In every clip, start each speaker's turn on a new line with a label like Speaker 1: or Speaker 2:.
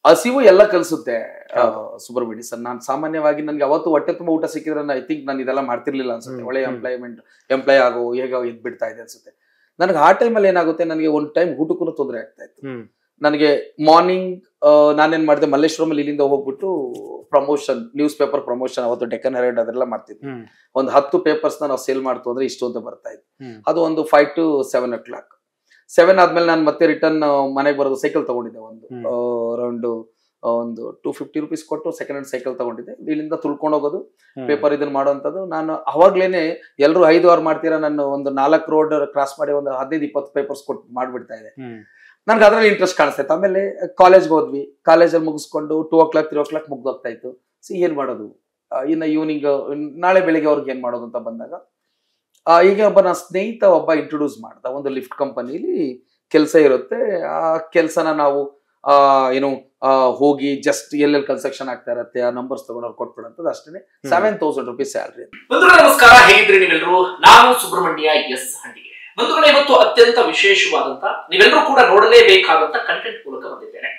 Speaker 1: ಹಸಿವು ಎಲ್ಲ ಕಲಿಸುತ್ತೆ ಸುಬ್ರಹ್ಮಣ್ಯ ಸರ್. ನಾನು ಸಾಮಾನ್ಯವಾಗಿ ನನ್ಗೆ ಅವತ್ತು ಹೊಟ್ಟೆ ತುಂಬ ಊಟ ಸಿಕ್ಕಿದ್ರೆ ಐ ಥಿಂಕ್ ನಾನು ಇದೆಲ್ಲ ಮಾಡ್ತಿರ್ಲಿಲ್ಲ ಅನ್ಸುತ್ತೆ. ಒಳ್ಳೆ ಎಂಪ್ಲಾಯ್ ಆಗೋ ಹೇಗ ಇದ್ ಬಿಡ್ತಾ ಇದೆ ಅನ್ಸುತ್ತೆ. ನನಗೆ ಆ ಟೈಮಲ್ಲಿ ಏನಾಗುತ್ತೆ, ನನಗೆ ಒಂದು ಟೈಮ್ ಊಟಕ್ಕೂ ತೊಂದರೆ ಆಗ್ತಾ ಇತ್ತು. ನನಗೆ ಮಾರ್ನಿಂಗ್ ನಾನೇನ್ ಮಾಡಿದೆ, ಮಲ್ಲೇಶ್ವರಮಲ್ಲಿ ಇಲ್ಲಿಂದ ಹೋಗ್ಬಿಟ್ಟು ಪ್ರಮೋಷನ್, ನ್ಯೂಸ್ ಪೇಪರ್ ಪ್ರಮೋಷನ್, ಅವತ್ತು ಡೆಕ್ಕನ್ ಹೆರಾಲ್ಡ್ ಅದೆಲ್ಲ ಮಾಡ್ತಿದ್ವಿ. ಒಂದು 10 ಪೇಪರ್ಸ್ ನಾವು ಸೇಲ್ ಮಾಡ್ತು ಅಂದ್ರೆ ಇಷ್ಟು ಅಂತ ಬರ್ತಾ ಇತ್ತು. ಅದು ಒಂದು 5 to 7 o'clock. 7 ಆದ್ಮೇಲೆ ನಾನು ಮತ್ತೆ ರಿಟರ್ನ್ ಮನೆಗೆ ಬರೋದು. ಸೈಕಲ್ ತಗೊಂಡಿದ್ದೆ ಒಂದು ಅರೌಂಡ್ ಒಂದು 250 rupees ಕೊಟ್ಟು ಸೆಕೆಂಡ್ ಹ್ಯಾಂಡ್ ಸೈಕಲ್ ತಗೊಂಡಿದ್ದೆ. ಇಲ್ಲಿಂದ ತುಳ್ಕೊಂಡು ಹೋಗೋದು, ಪೇಪರ್ ಇದನ್ನ ಮಾಡೋಂಥದ್ದು. ನಾನು ಅವಾಗ್ಲೇನೆ ಎಲ್ಲರೂ 5 hour ಮಾಡ್ತೀರಾ, ನಾನು ಒಂದು 4 road ಕ್ರಾಸ್ ಮಾಡಿ ಒಂದು 15-20 ಪೇಪರ್ಸ್ ಕೊಟ್ಟು ಮಾಡ್ಬಿಡ್ತಾ ಇದೆ. ನನ್ಗೆ ಅದ್ರಲ್ಲಿ ಇಂಟ್ರೆಸ್ಟ್ ಕಾಣಿಸ್ತಾ ಇತ್ತು. ಆಮೇಲೆ ಕಾಲೇಜ್ಗೆ ಹೋದ್ವಿ. ಕಾಲೇಜಲ್ಲಿ ಮುಗಿಸ್ಕೊಂಡು 2 o'clock 3 o'clock ಮುಗ್ದೋಗ್ತಾ ಇತ್ತು. ಏನ್ ಮಾಡೋದು, ಇನ್ನು ಈವ್ನಿಂಗ್ ನಾಳೆ ಬೆಳಿಗ್ಗೆ ಅವ್ರಿಗೆ ಏನ್ ಮಾಡೋದು ಅಂತ ಬಂದಾಗ ಈಗ ಒಬ್ಬ ನನ್ನ ಸ್ನೇಹಿತ ಇಂಟ್ರೊಡ್ಯೂಸ್ ಮಾಡ್ದ. ಒಂದು ಲಿಫ್ಟ್ ಕಂಪನಿಲಿ ಕೆಲಸ ಇರುತ್ತೆ. ಆ ಕೆಲಸನ ನಾವು ಏನು ಹೋಗಿ ಜಸ್ಟ್ ಎಲ್ಲೆಲ್ಲಿ ಕನ್ಸ್ಟ್ರಕ್ಷನ್ ಆಗ್ತಾ ಇರತ್ತೆ ಆ ನಂಬರ್ಸ್ ತಗೊಂಡು ಅವ್ರು ಕೊಟ್ಬಿಡಂತದ್ದು ಅಷ್ಟೇ. 7,000 rupees ಸ್ಯಾಲ್ರಿ.
Speaker 2: ನಮಸ್ಕಾರ, ಹೇಗಿದ್ರಿ ನೀವೆಲ್ಲರೂ? ನಾನು ಸುಬ್ರಹ್ಮಣ್ಯ ಎಸ್ ಹಂಡಿಗೆ. ಬಂಧುಗಳೇ, ಇವತ್ತು ಅತ್ಯಂತ ವಿಶೇಷವಾದಂತ, ನೀವೆಲ್ಲರೂ ಕೂಡ ನೋಡಲೇಬೇಕಾದಂತ ಕಂಟೆಂಟ್ ಮೂಲಕ ಬಂದಿದ್ದೇನೆ.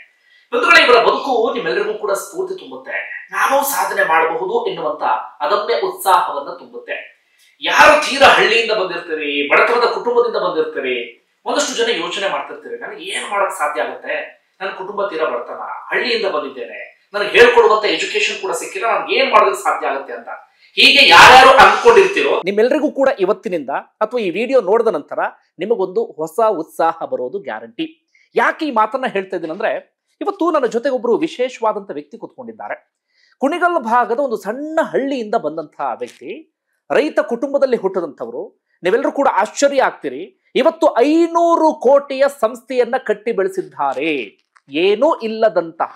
Speaker 2: ಬಂಧುಗಳೇ, ಇವರ ಬದುಕು ನಿಮ್ಮೆಲ್ಲರಿಗೂ ಕೂಡ ಸ್ಫೂರ್ತಿ ತುಂಬುತ್ತೆ. ನಾನು ಸಾಧನೆ ಮಾಡಬಹುದು ಎನ್ನುವಂತ ಅದಮ್ಯ ಉತ್ಸಾಹವನ್ನ ತುಂಬುತ್ತೆ. ಯಾರು ತೀರಾ ಹಳ್ಳಿಯಿಂದ ಬಂದಿರ್ತೀರಿ, ಬಡತನದ ಕುಟುಂಬದಿಂದ ಬಂದಿರ್ತೀರಿ, ಒಂದಷ್ಟು ಜನ ಯೋಚನೆ ಮಾಡ್ತಿರ್ತೀರಿ, ನನಗೆ ಏನ್ ಮಾಡಕ್ ಸಾಧ್ಯ ಆಗುತ್ತೆ, ನನ್ನ ಕುಟುಂಬ ತೀರಾ ಬಡತನ, ಹಳ್ಳಿಯಿಂದ ಬಂದಿದ್ದೇನೆ, ನನಗೆ ಹೇಳ್ಕೊಡುವಂತ ಎಜುಕೇಶನ್ ಕೂಡ ಸಿಕ್ಕಿಲ್ಲ, ನನ್ಗೆ ಏನ್ ಮಾಡೋದಕ್ಕೆ ಸಾಧ್ಯ ಆಗುತ್ತೆ ಅಂತ ಹೀಗೆ ಯಾರ್ಯಾರು ಅನ್ಕೊಂಡಿರ್ತೀರೋ ನಿಮ್ಮೆಲ್ಲರಿಗೂ ಕೂಡ ಇವತ್ತಿನಿಂದ ಅಥವಾ ಈ ವಿಡಿಯೋ ನೋಡಿದ ನಂತರ ನಿಮಗೊಂದು ಹೊಸ ಉತ್ಸಾಹ ಬರೋದು ಗ್ಯಾರಂಟಿ. ಯಾಕೆ ಈ ಮಾತನ್ನ ಹೇಳ್ತಾ ಇದ್ದೀನಿ ಅಂದ್ರೆ, ಇವತ್ತು ನನ್ನ ಜೊತೆಗೆ ಒಬ್ರು ವಿಶೇಷವಾದಂತ ವ್ಯಕ್ತಿ ಕೂತ್ಕೊಂಡಿದ್ದಾರೆ. ಕುಣಿಗಲ್ ಭಾಗದ ಒಂದು ಸಣ್ಣ ಹಳ್ಳಿಯಿಂದ ಬಂದಂತಹ ವ್ಯಕ್ತಿ, ರೈತ ಕುಟುಂಬದಲ್ಲಿ ಹುಟ್ಟದಂಥವ್ರು. ನೀವೆಲ್ಲರೂ ಕೂಡ ಆಶ್ಚರ್ಯ ಆಗ್ತೀರಿ. ಇವತ್ತು 500 ಕೋಟಿಯ ಸಂಸ್ಥೆಯನ್ನ ಕಟ್ಟಿ ಬೆಳೆಸಿದ್ದಾರೆ. ಏನೂ ಇಲ್ಲದಂತಹ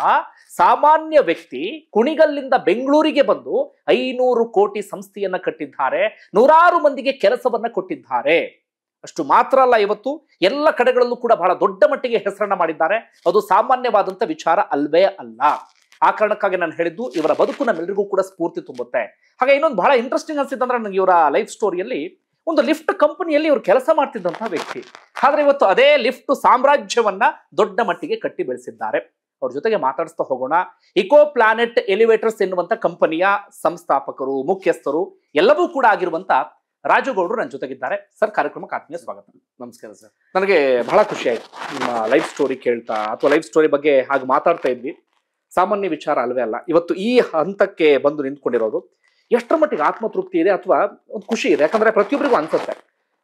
Speaker 2: ಸಾಮಾನ್ಯ ವ್ಯಕ್ತಿ ಕುಣಿಗಲ್ಲಿಂದ ಬೆಂಗಳೂರಿಗೆ ಬಂದು 500 ಕೋಟಿ ಸಂಸ್ಥೆಯನ್ನ ಕಟ್ಟಿದ್ದಾರೆ. 100 ಮಂದಿಗೆ ಕೆಲಸವನ್ನ ಕೊಟ್ಟಿದ್ದಾರೆ. ಅಷ್ಟು ಮಾತ್ರ ಅಲ್ಲ, ಇವತ್ತು ಎಲ್ಲ ಕಡೆಗಳಲ್ಲೂ ಕೂಡ ಬಹಳ ದೊಡ್ಡ ಮಟ್ಟಿಗೆ ಹೆಸರನ್ನ ಮಾಡಿದ್ದಾರೆ. ಅದು ಸಾಮಾನ್ಯವಾದಂತ ವಿಚಾರ ಅಲ್ವೇ ಅಲ್ಲ. ಆ ಕಾರಣಕ್ಕಾಗಿ ನಾನು ಹೇಳಿದ್ದು, ಇವರ ಬದುಕು ನಮ್ಮೆಲ್ಲರಿಗೂ ಕೂಡ ಸ್ಫೂರ್ತಿ ತುಂಬುತ್ತೆ. ಹಾಗೆ ಇನ್ನೊಂದು ಬಹಳ ಇಂಟ್ರೆಸ್ಟಿಂಗ್ ಅನ್ಸಿತ್ತಂದ್ರೆ, ನನಗೆ ಇವರ ಲೈಫ್ ಸ್ಟೋರಿಯಲ್ಲಿ ಒಂದು ಲಿಫ್ಟ್ ಕಂಪನಿಯಲ್ಲಿ ಇವರು ಕೆಲಸ ಮಾಡ್ತಿದ್ದಂತಹ ವ್ಯಕ್ತಿ, ಆದ್ರೆ ಇವತ್ತು ಅದೇ ಲಿಫ್ಟ್ ಸಾಮ್ರಾಜ್ಯವನ್ನ ದೊಡ್ಡ ಮಟ್ಟಿಗೆ ಕಟ್ಟಿ ಬೆಳೆಸಿದ್ದಾರೆ. ಅವ್ರ ಜೊತೆಗೆ ಮಾತಾಡಿಸ್ತಾ ಹೋಗೋಣ. ಇಕೋ ಪ್ಲಾನೆಟ್ ಎಲಿವೇಟರ್ಸ್ ಎನ್ನುವಂತ ಕಂಪನಿಯ ಸಂಸ್ಥಾಪಕರು, ಮುಖ್ಯಸ್ಥರು ಎಲ್ಲವೂ ಕೂಡ ಆಗಿರುವಂತ ರಾಜುಗೌಡರು ನನ್ನ ಜೊತೆಗಿದ್ದಾರೆ. ಸರ್, ಕಾರ್ಯಕ್ರಮಕ್ಕೆ ಆತ್ಮೀಯ ಸ್ವಾಗತ.
Speaker 1: ನಮಸ್ಕಾರ ಸರ್.
Speaker 2: ನನಗೆ ಬಹಳ ಖುಷಿ ಆಯ್ತು ನಿಮ್ಮ ಲೈಫ್ ಸ್ಟೋರಿ ಕೇಳ್ತಾ, ಅಥವಾ ಲೈಫ್ ಸ್ಟೋರಿ ಬಗ್ಗೆ ಹಾಗೆ ಮಾತಾಡ್ತಾ ಇದ್ವಿ. ಸಾಮಾನ್ಯ ವಿಚಾರ ಅಲ್ವೇ ಅಲ್ಲ. ಇವತ್ತು ಈ ಹಂತಕ್ಕೆ ಬಂದು ನಿಂತ್ಕೊಂಡಿರೋದು ಎಷ್ಟರ ಮಟ್ಟಿಗೆ ಆತ್ಮತೃಪ್ತಿ ಇದೆ ಅಥವಾ ಒಂದು ಖುಷಿ ಇದೆ. ಯಾಕಂದ್ರೆ ಪ್ರತಿಯೊಬ್ಬರಿಗೂ ಅನ್ಸುತ್ತೆ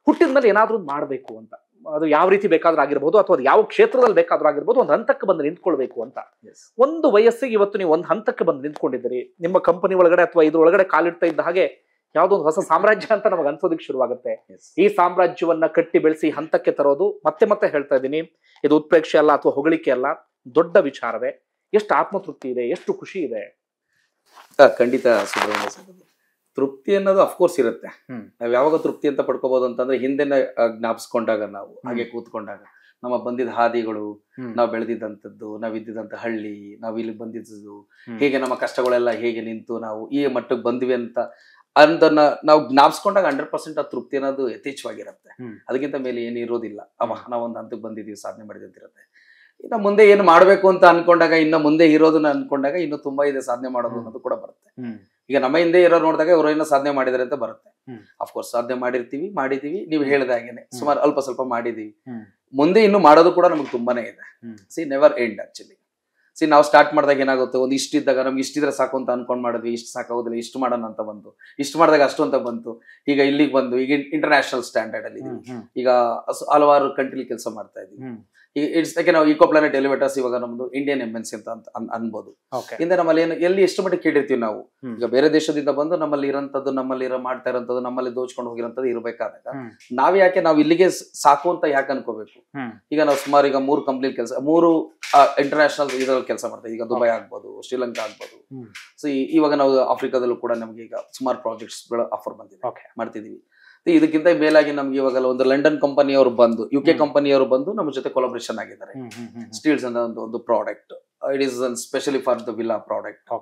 Speaker 2: ಹುಟ್ಟಿದ ಮೇಲೆ ಏನಾದ್ರೂ ಮಾಡಬೇಕು ಅಂತ. ಅದು ಯಾವ ರೀತಿ ಬೇಕಾದ್ರೂ ಆಗಿರ್ಬೋದು, ಅಥವಾ ಅದು ಯಾವ ಕ್ಷೇತ್ರದಲ್ಲಿ ಬೇಕಾದ್ರೂ ಆಗಿರ್ಬೋದು, ಒಂದು ಹಂತಕ್ಕೆ ಬಂದು ನಿಂತ್ಕೊಳ್ಬೇಕು ಅಂತ. ಒಂದು ವಯಸ್ಸಿಗೆ ಇವತ್ತು ನೀವು ಒಂದು ಹಂತಕ್ಕೆ ಬಂದು ನಿಂತ್ಕೊಂಡಿದ್ದೀರಿ. ನಿಮ್ಮ ಕಂಪನಿ ಒಳಗಡೆ ಅಥವಾ ಇದ್ರ ಒಳಗಡೆ ಕಾಲಿಡ್ತಾ ಇದ್ದ ಹಾಗೆ ಯಾವುದೋ ಒಂದು ಹೊಸ ಸಾಮ್ರಾಜ್ಯ ಅಂತ ನಮಗೆ ಅನ್ಸೋದಕ್ಕೆ ಶುರುವಾಗುತ್ತೆ. ಈ ಸಾಮ್ರಾಜ್ಯವನ್ನ ಕಟ್ಟಿ ಬೆಳೆಸಿ ಹಂತಕ್ಕೆ ತರೋದು, ಮತ್ತೆ ಮತ್ತೆ ಹೇಳ್ತಾ ಇದ್ದೀನಿ, ಇದು ಉತ್ಪ್ರೇಕ್ಷೆ ಅಲ್ಲ ಅಥವಾ ಹೊಗಳಿಕೆ ಅಲ್ಲ, ದೊಡ್ಡ ವಿಚಾರವೇ. ಎಷ್ಟು ಆತ್ಮತೃಪ್ತಿ ಇದೆ, ಎಷ್ಟು ಖುಷಿ ಇದೆ.
Speaker 1: ಖಂಡಿತ ಸುಬ್ರಹ್ಮಣ್ಯ ಸರ್, ತೃಪ್ತಿ ಅನ್ನೋದು ಅಫ್ಕೋರ್ಸ್ ಇರುತ್ತೆ. ನಾವ್ ಯಾವಾಗ ತೃಪ್ತಿ ಅಂತ ಪಡ್ಕೋಬಹುದು ಅಂತಂದ್ರೆ, ಹಿಂದೆನೆ ಜ್ಞಾಪಿಸ್ಕೊಂಡಾಗ, ನಾವು ಹಾಗೆ ಕೂತ್ಕೊಂಡಾಗ ನಮ್ಮ ಬಂದಿದ್ದ ಹಾದಿಗಳು, ನಾವು ಬೆಳೆದಿದ್ದಂಥದ್ದು, ನಾವ್ ಇದ್ದಿದ್ದಂತ ಹಳ್ಳಿ, ನಾವ್ ಇಲ್ಲಿ ಬಂದಿದ್ದು, ಹೇಗೆ ನಮ್ಮ ಕಷ್ಟಗಳೆಲ್ಲ ಹೇಗೆ ನಿಂತು ನಾವು ಈ ಮಟ್ಟಕ್ಕೆ ಬಂದ್ವಿ ಅಂತ ಅದನ್ನ ನಾವು ಜ್ಞಾಪಿಸ್ಕೊಂಡಾಗ 100% ಆ ತೃಪ್ತಿ ಅನ್ನೋದು ಯಥೇಚ್ಛವಾಗಿರುತ್ತೆ. ಅದಕ್ಕಿಂತ ಮೇಲೆ ಏನು ಇರೋದಿಲ್ಲ. ನಾವೊಂದು ಹಂತಕ್ಕೆ ಬಂದಿದೀವಿ, ಸಾಧನೆ ಮಾಡಿದಂತಿರುತ್ತೆ. ಇನ್ನು ಮುಂದೆ ಏನು ಮಾಡ್ಬೇಕು ಅಂತ ಅನ್ಕೊಂಡಾಗ, ಇನ್ನು ಮುಂದೆ ಇರೋದನ್ನ ಅನ್ಕೊಂಡಾಗ ಇನ್ನು ತುಂಬಾ ಇದೆ ಸಾಧನೆ ಮಾಡೋದು ಅನ್ನೋದು ಕೂಡ ಬರುತ್ತೆ. ಈಗ ನಮ್ಮ ಹಿಂದೆ ಇರೋ ನೋಡಿದಾಗ ಇವರು ಏನೋ ಸಾಧನೆ ಮಾಡಿದಾರೆ ಅಂತ ಬರುತ್ತೆ. ಅಫ್ಕೋರ್ಸ್ ಸಾಧನೆ ಮಾಡಿದೀವಿ. ನೀವು ಹೇಳಿದ ಹಾಗೇನೆ ಸುಮಾರು ಅಲ್ಪ ಸ್ವಲ್ಪ ಮಾಡಿದೀವಿ. ಮುಂದೆ ಇನ್ನು ಮಾಡೋದು ಕೂಡ ನಮ್ಗೆ ತುಂಬಾನೇ ಇದೆ. Never end actually. ನಾವು ಸ್ಟಾರ್ಟ್ ಮಾಡಿದಾಗ ಏನಾಗುತ್ತೆ, ಒಂದು ಇಷ್ಟಿದ್ದಾಗ ನಮ್ಗೆ ಇಷ್ಟಿದ್ರೆ ಸಾಕು ಅಂತ ಅನ್ಕೊಂಡ್ ಮಾಡಿದ್ವಿ. ಇಷ್ಟು ಸಾಕಾಗೋದಿಲ್ಲ, ಇಷ್ಟು ಮಾಡೋಣ ಅಂತ ಬಂತು. ಇಷ್ಟು ಮಾಡಿದಾಗ ಅಷ್ಟು ಅಂತ ಬಂತು. ಈಗ ಇಲ್ಲಿಗೆ ಬಂದು ಈಗ ಇಂಟರ್ನ್ಯಾಷನಲ್ ಸ್ಟ್ಯಾಂಡರ್ಡ್ ಅಲ್ಲಿ ಈಗ ಹಲವಾರು ಕಂಟ್ರಿಲಿ ಕೆಲಸ ಮಾಡ್ತಾ ಇದೀವಿ. ಇಟ್ಸ್ ಯಾಕೆ ನಾವು ಇಕೋ ಪ್ಲಾನೆಟ್ ಎಲಿವೇಟರ್ಸ್ ಇವಾಗ ನಮ್ದು ಇಂಡಿಯನ್ MNC ಅಂತ ಅನ್ಬೋದು. ಹಿಂದೆ ನಮ್ಮಲ್ಲಿ ಏನು ಎಲ್ಲಿ ಎಷ್ಟು ಮಟ್ಟಿಗೆ ಕೇಳಿರ್ತೀವಿ ನಾವು. ಈಗ ಬೇರೆ ದೇಶದಿಂದ ಬಂದು ನಮ್ಮಲ್ಲಿ ಇರೋಂಥದ್ದು, ನಮ್ಮಲ್ಲಿ ಮಾಡ್ತಾ ಇರೋಂಥದ್ದು, ನಮ್ಮಲ್ಲಿ ದೋಚ್ಕೊಂಡು ಹೋಗಿರೋಂಥದ್ದು ಇರಬೇಕಾದಾಗ ನಾವ್ ಯಾಕೆ ನಾವು ಇಲ್ಲಿಗೆ ಸಾಕು ಅಂತ ಯಾಕೆ ಅನ್ಕೋಬೇಕು. ಈಗ ನಾವು ಸುಮಾರು ಈಗ 3 ಕಂಪ್ನಿ ಕೆಲಸ, 3 ಇಂಟರ್ನ್ಯಾಷನಲ್ ಇದ್ರಲ್ಲಿ ಕೆಲಸ ಮಾಡ್ತೀವಿ. ಈಗ ದುಬೈ ಆಗ್ಬೋದು, ಶ್ರೀಲಂಕಾ ಆಗ್ಬೋದು. ಸೊ ಇವಾಗ ನಾವು ಆಫ್ರಿಕಾದಲ್ಲೂ ಕೂಡ ನಮ್ಗೆ ಈಗ ಸುಮಾರು ಪ್ರಾಜೆಕ್ಟ್ಸ್ ಆಫರ್ ಬಂದಿದೆ, ಮಾಡ್ತಿದೀವಿ. ಇದಕ್ಕಿಂತ ಮೇಲಾಗಿ ನಮ್ಗೆ ಇವಾಗ ಒಂದು ಲಂಡನ್ ಕಂಪನಿಯವರು ಬಂದು, UK ಕಂಪನಿಯವರು ಬಂದು ನಮ್ಮ ಜೊತೆ ಕೊಲಾಬ್ರೇಷನ್ ಆಗಿದ್ದಾರೆ. ಸ್ಟೀಲ್ಸ್ ಅಂತ ಒಂದು product, it is specially for the villa product.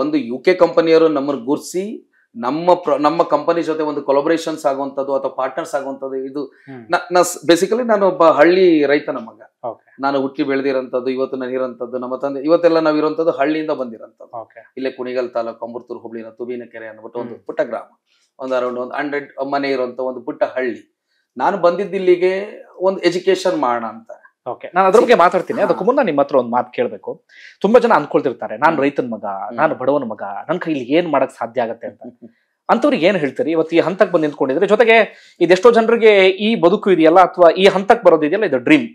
Speaker 1: ಒಂದು UK ಕಂಪನಿಯವರು ನಮ್ಮನ್ನು ಗುರ್ಸಿ ನಮ್ಮ ಕಂಪನಿ ಜೊತೆ ಒಂದು ಕೊಲಬರೇಷನ್ಸ್ ಆಗುವಂಥದ್ದು ಅಥವಾ ಪಾರ್ಟ್ನರ್ಸ್ ಆಗುವಂಥದ್ದು ಇದು ಬೇಸಿಕಲಿ ನಾನು ಒಬ್ಬ ಹಳ್ಳಿ ರೈತನ ಮಗ. ನಾನು ಹುಟ್ಟಿ ಬೆಳೆದಿರೋಂಥದ್ದು, ಇವತ್ತು ನಾನು ಇರೋಂಥದ್ದು, ನಮ್ಮ ತಂದೆ ಇವತ್ತೆಲ್ಲ ನಾವು ಇರೋಂಥದ್ದು ಹಳ್ಳಿಯಿಂದ ಬಂದಿರೋಂಥದ್ದು. ಇಲ್ಲೇ ಕುಣಿಗಲ್ ತಾಲೂಕು ಅಂಬರ್ತೂರು ಹೋಬಳಿನ ತುಬಿನಕೆರೆ ಅನ್ನಬಿಟ್ಟು ಒಂದು ಪುಟ್ಟ ಗ್ರಾಮ, ಒಂದು ಅರೌಂಡ್ 100 ಮನೆ ಇರುವಂತ ಒಂದು ಪುಟ್ಟ ಹಳ್ಳಿ. ನಾನು ಬಂದಿದ್ದು ಇಲ್ಲಿಗೆ ಒಂದು ಎಜುಕೇಶನ್ ಮಾಡೋಣ ಅಂತ.
Speaker 2: ನಾನು ಅದ್ರ ಬಗ್ಗೆ ಮಾತಾಡ್ತೀನಿ. ಅದಕ್ಕೂ ಮುನ್ನ ನಿಮ್ಮ ಹತ್ರ ಒಂದು ಮಾತು ಕೇಳಬೇಕು. ತುಂಬಾ ಜನ ಅನ್ಕೊಳ್ತಿರ್ತಾರೆ, ನಾನು ರೈತನ ಮಗ, ನಾನು ಬಡವನ ಮಗ, ನನ್ ಕೈಲಿ ಏನ್ ಮಾಡಕ್ ಸಾಧ್ಯ ಆಗತ್ತೆ ಅಂತ. ಅಂತವ್ರಿಗೆ ಏನ್ ಹೇಳ್ತೀರಿ? ಇವತ್ತು ಈ ಹಂತಕ್ಕೆ ಬಂದು ನಿಂತ್ಕೊಂಡಿದ್ರೆ, ಜೊತೆಗೆ ಇದೆಷ್ಟೋ ಜನರಿಗೆ ಈ ಬದುಕು ಇದೆಯಲ್ಲ ಅಥವಾ ಈ ಹಂತಕ್ಕೆ ಬರೋದಿದೆಯಲ್ಲ, ಇದು ಡ್ರೀಮ್.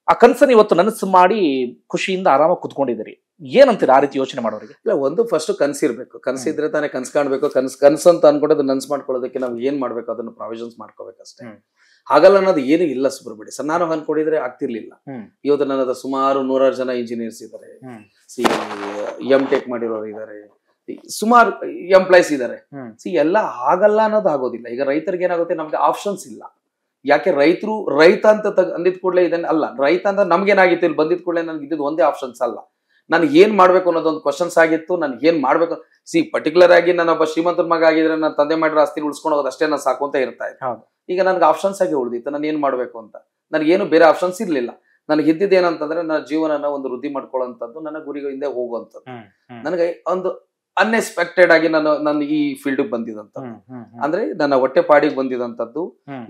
Speaker 2: ಆ ಕನ್ಸನ್ನು ಇವತ್ತು ನನಸು ಮಾಡಿ ಖುಷಿಯಿಂದ ಆರಾಮಾಗಿ ಕುತ್ಕೊಂಡಿದ್ದೀರಿ. ಏನಂತೀರ ಆ ರೀತಿ ಯೋಚನೆ ಮಾಡೋರಿಗೆ?
Speaker 1: ಇಲ್ಲ, ಒಂದು ಫಸ್ಟ್ ಕನ್ಸಿರ್ಬೇಕು. ಕನ್ಸಿದ್ರೆ ತಾನೇ ಕನ್ಸ್ ಕಾಣ್ಬೇಕು. ಕನ್ಸು ಅಂತ ಅನ್ಕೊಂಡದ್ದು ನನ್ಸ್ ಮಾಡ್ಕೊಳ್ಳೋದಕ್ಕೆ ನಾವು ಏನ್ ಮಾಡ್ಬೇಕು ಅದನ್ನು ಪ್ರಾವಿಷನ್ಸ್ ಮಾಡ್ಕೋಬೇಕಷ್ಟೇ. ಹಾಗಲ್ಲ ಅನ್ನೋದು ಏನು ಇಲ್ಲ ಸುಬ್ರಹ್ಮಣ್ಯ ಸರ್. ನಾನು ಅನ್ಕೊಂಡಿದ್ರೆ ಆಗ್ತಿರ್ಲಿಲ್ಲ. ಇವತ್ತು ನನ್ನ ಹತ್ರ ಸುಮಾರು 100 ಜನ ಇಂಜಿನಿಯರ್ಸ್ ಇದ್ದಾರೆ, M.Tech ಮಾಡಿರೋರು ಇದ್ದಾರೆ, ಸುಮಾರು ಎಂಪ್ಲಾಯ್ಸ್ ಇದ್ದಾರೆ. ಎಲ್ಲ ಆಗಲ್ಲ ಅನ್ನೋದು ಆಗೋದಿಲ್ಲ. ಈಗ ರೈತರಿಗೆ ಏನಾಗುತ್ತೆ, ನಮ್ಗೆ ಆಪ್ಷನ್ಸ್ ಇಲ್ಲ. ಯಾಕೆ ರೈತ ಅಂತ ಅಂದಿದ್ ಕೂಡಲೇ ಇದನ್ನ ಅಲ್ಲ, ರೈತ ಅಂತ ನಮ್ಗೇನಾಗಿತ್ತು, ಇಲ್ಲಿ ಬಂದಿದ್ ಕೂಡಲೇ ನನ್ಗೆ ಇದ್ದಿದ್ದು ಒಂದೇ ಆಪ್ಷನ್ಸ್ ಅಲ್ಲ. ನನ್ಗೆ ಏನ್ ಮಾಡ್ಬೇಕು ಅನ್ನೋದೊಂದು ಕ್ವಶನ್ಸ್ ಆಗಿತ್ತು. ನನ್ಗೆ ಏನ್ ಮಾಡ್ಬೇಕು, ಪರ್ಟಿಕ್ಯುಲರ್ ಆಗಿ ನಾನೊಬ್ಬ ಶ್ರೀಮಂತರ ಮಗ ಆಗಿದ್ರೆ ನನ್ನ ತಂದೆ ಮಾಡಿರೋ ಆಸ್ತಿ ಉಳಿಸ್ಕೊಂಡು ಹೋಗೋದು ಅಷ್ಟೇ ನಾನು ಸಾಕು ಅಂತ ಇರ್ತಾ ಇತ್ತು. ಈಗ ನನ್ಗೆ ಆಪ್ಷನ್ಸ್ ಆಗಿ ಉಳಿದಿತ್ತು, ನಾನು ಏನ್ ಮಾಡ್ಬೇಕು ಅಂತ. ನನಗೇನು ಬೇರೆ ಆಪ್ಷನ್ಸ್ ಇರ್ಲಿಲ್ಲ. ನನಗೆ ಇದ್ದಿದ್ದು ಏನಂತಂದ್ರೆ ನನ್ನ ಜೀವನನ ಒಂದು ವೃದ್ಧಿ ಮಾಡ್ಕೊಳ್ಳೋಂಥದ್ದು, ನನ್ನ ಗುರಿಗೆ ಹಿಂದೆ ಹೋಗುವಂಥದ್ದು. ನನಗೆ ಒಂದು ಅನ್ಎಕ್ಸ್ಪೆಕ್ಟೆಡ್ ಆಗಿ ನಾನು ಈ ಫೀಲ್ಡ್ ಬಂದಿದಂಥದ್ದು, ಅಂದ್ರೆ ನನ್ನ ಹೊಟ್ಟೆ ಪಾಡಿಗೆ ಬಂದಿದಂಥದ್ದು.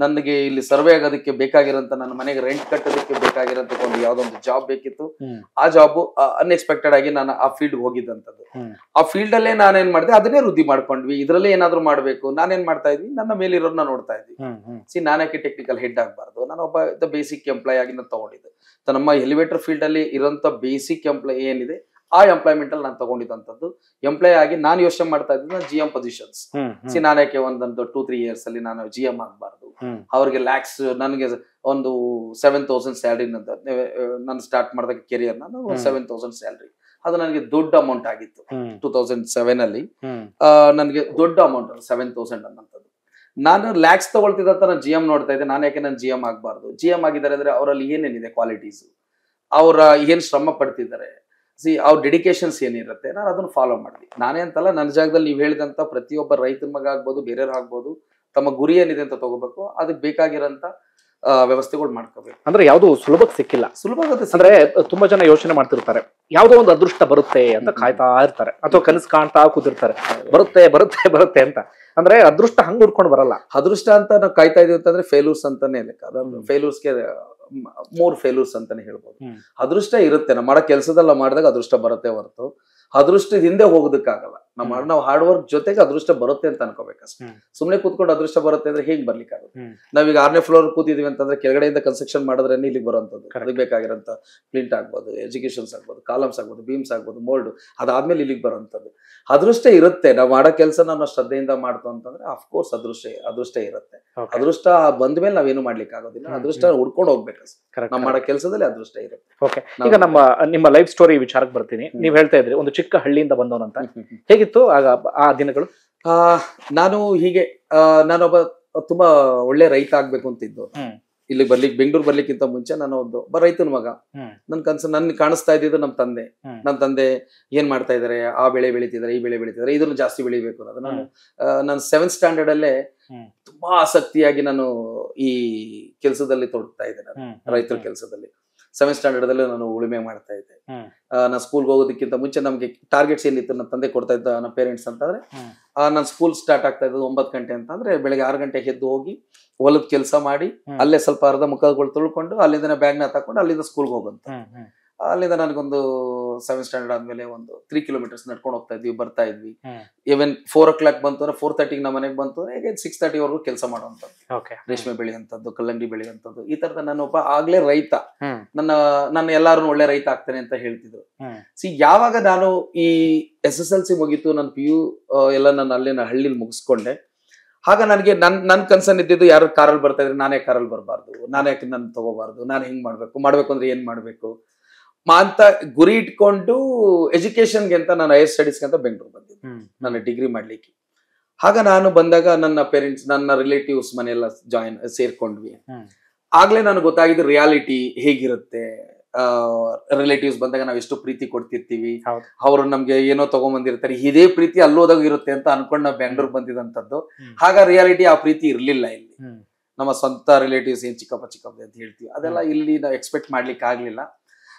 Speaker 1: ನನಗೆ ಇಲ್ಲಿ ಸರ್ವೆ ಆಗೋದಕ್ಕೆ ಬೇಕಾಗಿರೋಂಥ, ನನ್ನ ಮನೆಗೆ ರೆಂಟ್ ಕಟ್ಟೋದಕ್ಕೆ ಬೇಕಾಗಿರೋಂಥ ಒಂದು ಯಾವ್ದೊಂದು ಜಾಬ್ ಬೇಕಿತ್ತು. ಆ ಜಾಬ್ ಅನ್ಎಕ್ಸ್ಪೆಕ್ಟೆಡ್ ಆಗಿ ನಾನು ಆ ಫೀಲ್ಡ್ ಹೋಗಿದ್ದಂಥದ್ದು. ಆ ಫೀಲ್ಡ್ ಅಲ್ಲೇ ನಾನೇನ್ ಮಾಡಿದೆ, ಅದನ್ನೇ ವೃದ್ಧಿ ಮಾಡ್ಕೊಂಡ್ವಿ. ಇದ್ರಲ್ಲೇ ಏನಾದ್ರು ಮಾಡ್ಬೇಕು. ನಾನೇನ್ ಮಾಡ್ತಾ ಇದ್ವಿ, ನನ್ನ ಮೇಲಿರೋರ್ನ ನೋಡ್ತಾ ಇದ್ವಿ. ನಾನಕ್ಕೆ ಟೆಕ್ನಿಕಲ್ ಹೆಡ್ ಆಗ್ಬಾರ್ದು, ನಾನು ಒಬ್ಬ ಬೇಸಿಕ್ ಎಂಪ್ಲಾಯ್ ಆಗಿ ನಾನು ತಗೊಂಡಿದ್ದೆ. ನಮ್ಮ ಎಲಿವೇಟರ್ ಫೀಲ್ಡ್ ಅಲ್ಲಿ ಇರೋಂಥ ಬೇಸಿಕ್ ಎಂಪ್ಲಾಯ್ ಏನಿದೆ, ಆ ಎಂಪ್ಲಾಯ್ಮೆಂಟ್ ಅಲ್ಲಿ ನಾನು ತಗೊಂಡಿದ್ದಂಥದ್ದು. ಎಂಪ್ಲಾಯ್ ಆಗಿ ನಾನು ಯೋಚನೆ ಮಾಡ್ತಾ ಇದ್ದೆ GM ಪೊಸಿಷನ್ಸ್. ನಾನಕ್ಕೆ ಒಂದೊಂದು 2-3 years ಅಲ್ಲಿ ನಾನು GM ಆಗ್ಬಾರ್ದು. ಅವ್ರಿಗೆ ಲ್ಯಾಕ್ಸ್, ನನಗೆ ಒಂದು 7,000 ಸ್ಯಾಲ್ರಿ. ನಾನು ಸ್ಟಾರ್ಟ್ ಮಾಡಿದಾಗ ಕೆರಿಯರ್ ನಾನು 7,000 ಸ್ಯಾಲ್ರಿ. ಅದು ನನಗೆ ದೊಡ್ಡ ಅಮೌಂಟ್ ಆಗಿತ್ತು. 2007 ಅಲ್ಲಿ ನನಗೆ ದೊಡ್ಡ ಅಮೌಂಟ್ 7,000 ಅನ್ನೋಂಥದ್ದು. ನಾನು ಲ್ಯಾಕ್ಸ್ ತಗೊಳ್ತಿದ್ದಂತ ನಾನು GM ನೋಡ್ತಾ ಇದ್ದೆ. ನಾನು ಯಾಕೆ ನಾನು GM ಆಗ್ಬಾರ್ದು? GM ಆಗಿದ್ದಾರೆ ಅಂದ್ರೆ ಅವರಲ್ಲಿ ಏನೇನಿದೆ ಕ್ವಾಲಿಟೀಸ್, ಅವರ ಏನ್ ಶ್ರಮ ಪಡ್ತಿದ್ದಾರೆ, ಅವ್ರ ಡೆಡಿಕೇಶನ್ಸ್ ಏನಿರುತ್ತೆ, ನಾನು ಅದನ್ನ ಫಾಲೋ ಮಾಡಿದೆ. ನಾನೇ ಅಂತಲ್ಲ, ನನ್ನ ಜಾಗದಲ್ಲಿ ನೀವು ಹೇಳಿದಂತ ಪ್ರತಿಯೊಬ್ಬ ರೈತರ ಮಗ ಆಗ್ಬೋದು, ಬೇರೆಯವ್ರು ಆಗ್ಬೋದು, ತಮ್ಮ ಗುರಿ ಏನಿದೆ ಅಂತ ತಗೋಬೇಕು. ಅದಕ್ಕೆ ಬೇಕಾಗಿರೋಂತ ವ್ಯವಸ್ಥೆಗಳು ಮಾಡ್ಕೋಬೇಕು.
Speaker 2: ಅಂದ್ರೆ ಯಾವ್ದು ಸುಲಭಕ್ಕೆ ಸಿಕ್ಕಿಲ್ಲ.
Speaker 1: ಸುಲಭ ಆಗುತ್ತೆ
Speaker 2: ಅಂದ್ರೆ ತುಂಬಾ ಜನ ಯೋಚನೆ ಮಾಡ್ತಿರ್ತಾರೆ, ಯಾವ್ದೋ ಒಂದು ಅದೃಷ್ಟ ಬರುತ್ತೆ ಅಂತ ಕಾಯ್ತಾ ಇರ್ತಾರೆ, ಅಥವಾ ಕನಸು ಕಾಣ್ತಾ ಕೂತಿರ್ತಾರೆ, ಬರುತ್ತೆ ಬರುತ್ತೆ ಬರುತ್ತೆ ಅಂತ. ಅಂದ್ರೆ ಅದೃಷ್ಟ ಹಂಗ್ ಹುಡ್ಕೊಂಡು ಬರಲ್ಲ.
Speaker 1: ಅದೃಷ್ಟ ಅಂತ ನಾವು ಕಾಯ್ತಾ ಇದೀವಿ ಅಂತಂದ್ರೆ ಫೇಲ್ಯೂರ್ಸ್ ಅಂತಾನೆ ಲೆಕ್ಕ. ಫೇಲ್ಯೂರ್ಸ್ಗೆ 3 ಫೇಲ್ಯೂರ್ಸ್ ಅಂತಾನೆ ಹೇಳ್ಬೋದು. ಅದೃಷ್ಟ ಇರುತ್ತೆ, ನಾವು ಮಾಡೋ ಕೆಲಸದಲ್ಲ ಮಾಡಿದಾಗ ಅದೃಷ್ಟ ಬರುತ್ತೆ ಹೊರತು ಅದೃಷ್ಟದ ಹಿಂದೆ ಹೋಗೋದಕ್ಕಾಗಲ್ಲ. ನಾವು ಹಾರ್ಡ್ ವರ್ಕ್ ಜೊತೆಗೆ ಅದೃಷ್ಟ ಬರುತ್ತೆ ಅಂತ ಅನ್ಕೋಬೇಕಷ್ಟೇ. ಸುಮ್ನೆ ಕೂತ್ಕೊಂಡು ಅದೃಷ್ಟ ಬರುತ್ತೆ ಅಂದ್ರೆ ಹೇಗ್ ಬರ್ಲಿಕ್ಕಾಗುತ್ತೆ? ನಾವೀಗ 6ನೇ ಫ್ಲೋರ್ ಕೂತಿದೀವಿ ಅಂತಂದ್ರೆ ಕೆಳಗಡೆಯಿಂದ ಕನ್ಸ್ಟ್ರಕ್ಷನ್ ಮಾಡಿದ್ರೆ ಇಲ್ಲಿಗೆ ಬರುವಂತದ್ದು. ಅದಕ್ಕೆ ಬೇಕಾಗಿರೋಂಥ ಪ್ಲಿಂಟ್ ಆಗ್ಬೋದು, ಎಜುಕೇಶನ್ಸ್ ಆಗ್ಬೋದು, ಕಾಲಮ್ಸ್ ಆಗ್ಬೋದು, ಬೀಮ್ಸ್ ಆಗ್ಬೋದು, ಮೋಲ್ಡ್, ಅದಾದ್ಮೇಲೆ ಇಲ್ಲಿಗೆ ಬರುವಂತದ್ದು. ಅದೃಷ್ಟ ಇರುತ್ತೆ. ನಾವು ಮಾಡೋ ಕೆಲಸ ನಾವು ಶ್ರದ್ಧೆಯಿಂದ ಮಾಡ್ತು ಅಂತಂದ್ರೆ ಅಫ್ಕೋರ್ಸ್ ಅದೃಷ್ಟ ಇರುತ್ತೆ. ಅದೃಷ್ಟ ಬಂದ್ಮೇಲೆ ನಾವೇನು ಮಾಡ್ಲಿಕ್ಕೆ ಆಗೋದಿಲ್ಲ. ಅದೃಷ್ಟ ಹುಡ್ಕೊಂಡು ಹೋಗ್ಬೇಕು. ನಾವು ಮಾಡೋ ಕೆಲಸದಲ್ಲಿ ಅದೃಷ್ಟ ಇರುತ್ತೆ.
Speaker 2: ಈಗ ನಿಮ್ಮ ಲೈಫ್ ಸ್ಟೋರಿ ವಿಚಾರಕ್ಕೆ ಬರ್ತೀನಿ. ನೀವ್ ಹೇಳ್ತಾ ಇದ್ರಿ ಒಂದು ಚಿಕ್ಕ ಹಳ್ಳಿಯಿಂದ ಬಂದವನಂತ. ಹೇಗಿತ್ತು ಆಗ ಆ ದಿನಗಳು?
Speaker 1: ನಾನು ಹೀಗೆ ನಾನೊಬ್ಬ ತುಂಬಾ ಒಳ್ಳೆ ರೈತ ಆಗ್ಬೇಕು ಅಂತಿದ್ದು. ಇಲ್ಲಿ ಬೆಂಗಳೂರು ಬರ್ಲಿಕ್ಕಿಂತ ಮುಂಚೆ ನಾನು ಒಬ್ಬ ರೈತನ ಮಗ. ನನ್ ಕನ್ಸು ನನ್ ಕಾಣಿಸ್ತಾ ಇದ್ದಿದ್ದು ನನ್ನ ತಂದೆ ಏನ್ ಮಾಡ್ತಾ ಇದಾರೆ, ಆ ಬೆಳೆ ಬೆಳಿತಿದಾರೆ, ಈ ಬೆಳೆ ಬೆಳಿತಿದಾರೆ, ಇದನ್ನು ಜಾಸ್ತಿ ಬೆಳಿಬೇಕು ಅನ್ನೋದು. ನಾನು 7th ಸ್ಟ್ಯಾಂಡರ್ಡ್ ಅಲ್ಲೇ ತುಂಬಾ ಆಸಕ್ತಿಯಾಗಿ ನಾನು ಈ ಕೆಲಸದಲ್ಲಿ ತೊಡಗ್ತಾ ಇದ್ದೆ. ನಾನು ರೈತರ ಕೆಲಸದಲ್ಲಿ 7th ಸ್ಟ್ಯಾಂಡರ್ಡ್ ಅಲ್ಲಿ ನಾನು ಉಳುಮೆ ಮಾಡ್ತಾ ಇದ್ದೆ. ನಾನು ಸ್ಕೂಲ್ಗೆ ಹೋಗೋದಕ್ಕಿಂತ ಮುಂಚೆ ನಮ್ಗೆ ಟಾರ್ಗೆಟ್ಸ್ ಏನಿತ್ತು ನನ್ನ ತಂದೆ ಕೊಡ್ತಾ ಇದ್ದ ನಮ್ಮ ಪೇರೆಂಟ್ಸ್ ಅಂತಂದ್ರೆ, ನಾನು ಸ್ಕೂಲ್ ಸ್ಟಾರ್ಟ್ ಆಗ್ತಾ ಇದ್ದು 9 ಗಂಟೆ ಅಂತ ಅಂದ್ರೆ ಬೆಳಗ್ಗೆ 6 ಗಂಟೆಗೆ ಎದ್ದು ಹೋಗಿ ಹೊಲದ ಕೆಲಸ ಮಾಡಿ ಅಲ್ಲೇ ಸ್ವಲ್ಪ ಅರ್ಧ ಮುಖಗಳು ತೊಳ್ಕೊಂಡು ಅಲ್ಲಿಂದ ಬ್ಯಾಗ್ನ ತಕೊಂಡು ಅಲ್ಲಿಂದ ಸ್ಕೂಲ್ಗೆ ಹೋಗಂತ. ಅಲ್ಲಿಂದ ನನಗೊಂದು 7th ಸ್ಟ್ಯಾಂಡರ್ಡ್ ಆದ್ಮೇಲೆ ಒಂದು 3 kilometers ನಡ್ಕೊಂಡು ಹೋಗ್ತಾ ಇದ್ವಿ, ಬರ್ತಾ ಇದ್ವಿ. ಈವನ್ 4 o'clock ಬಂತು ಅಂದ್ರೆ 4:30 ನಮ್ಮ ಮನೆಗೆ ಬಂತು ಅಂದ್ರೆ ಈಗ 6:30 ವರೆಗೂ ಕೆಲಸ ಮಾಡುವಂಥದ್ದು. ರೇಷ್ಮೆ ಬೆಳೆಯುವಂಥದ್ದು, ಕಲ್ಲಂಗಡಿ ಬೆಳೆಯುವಂಥದ್ದು, ಈ ತರದ ನಾನು ಒಬ್ಬ ಆಗ್ಲೇ ರೈತ. ನನ್ನ ಎಲ್ಲಾರು ಒಳ್ಳೆ ರೈತ ಆಗ್ತಾನೆ ಅಂತ ಹೇಳ್ತಿದ್ರು. ಯಾವಾಗ ನಾನು ಈ SSLC ಮುಗೀತು, ನನ್ನ PU ಎಲ್ಲ ನಾನು ಅಲ್ಲಿನ ಹಳ್ಳಿಲಿ ಮುಗಿಸ್ಕೊಂಡೆ. ಆಗ ನನಗೆ ನನ್ ಕನ್ಸನ್ ಇದ್ದಿದ್ದು, ಯಾರು ಕಾರಲ್ಲಿ ಬರ್ತಾ ಇದ್ರೆ ನಾನೇ ಕಾರಲ್ಲಿ ಬರಬಾರ್ದು, ನಾನೇ ನನ್ ತಗೋಬಾರ್ದು, ನಾನು ಹೆಂಗ್ ಮಾಡ್ಬೇಕು ಅಂದ್ರೆ ಏನ್ ಮಾಡ್ಬೇಕು ಅಂತ ಗುರಿ ಇಟ್ಕೊಂಡು ಎಜುಕೇಶನ್ಗೆ ಅಂತ ನಾನು ಹೈಯರ್ ಸ್ಟಡೀಸ್ಗೆ ಅಂತ ಬೆಂಗಳೂರು ಬಂದಿದ್ದೆ, ನನ್ನ ಡಿಗ್ರಿ ಮಾಡ್ಲಿಕ್ಕೆ. ಆಗ ನಾನು ಬಂದಾಗ ನನ್ನ ಪೇರೆಂಟ್ಸ್, ನನ್ನ ರಿಲೇಟಿವ್ಸ್ ಮನೆಯೆಲ್ಲ ಸೇರ್ಕೊಂಡ್ವಿ. ಆಗ್ಲೇ ನನಗೆ ಗೊತ್ತಾಗಿದ್ದು ರಿಯಾಲಿಟಿ ಹೇಗಿರುತ್ತೆ, ರಿಲೇಟಿವ್ಸ್ ಬಂದಾಗ ನಾವ್ ಎಷ್ಟು ಪ್ರೀತಿ ಕೊಡ್ತಿರ್ತೀವಿ,
Speaker 3: ಹೌದು.
Speaker 1: ಅವ್ರು ನಮ್ಗೆ ಏನೋ ತಗೊಂಡ್ಬಂದಿರ್ತಾರೆ, ಇದೇ ಪ್ರೀತಿ ಅಲ್ಲೋದಾಗ ಇರುತ್ತೆ ಅಂತ ಅನ್ಕೊಂಡು ನಾವು ಬೆಂಗಳೂರು ಬಂದಿದಂತದ್ದು. ಆಗ ರಿಯಾಲಿಟಿ ಆ ಪ್ರೀತಿ ಇರ್ಲಿಲ್ಲ ಇಲ್ಲಿ. ನಮ್ಮ ಸ್ವಂತ ರಿಲೇಟಿವ್ಸ್ ಏನ್ ಚಿಕ್ಕಪ್ಪ ಅಂತ ಹೇಳ್ತೀವಿ, ಅದೆಲ್ಲ ಇಲ್ಲಿ ನಾವು ಎಕ್ಸ್ಪೆಕ್ಟ್ ಮಾಡ್ಲಿಕ್ಕೆ ಆಗ್ಲಿಲ್ಲ.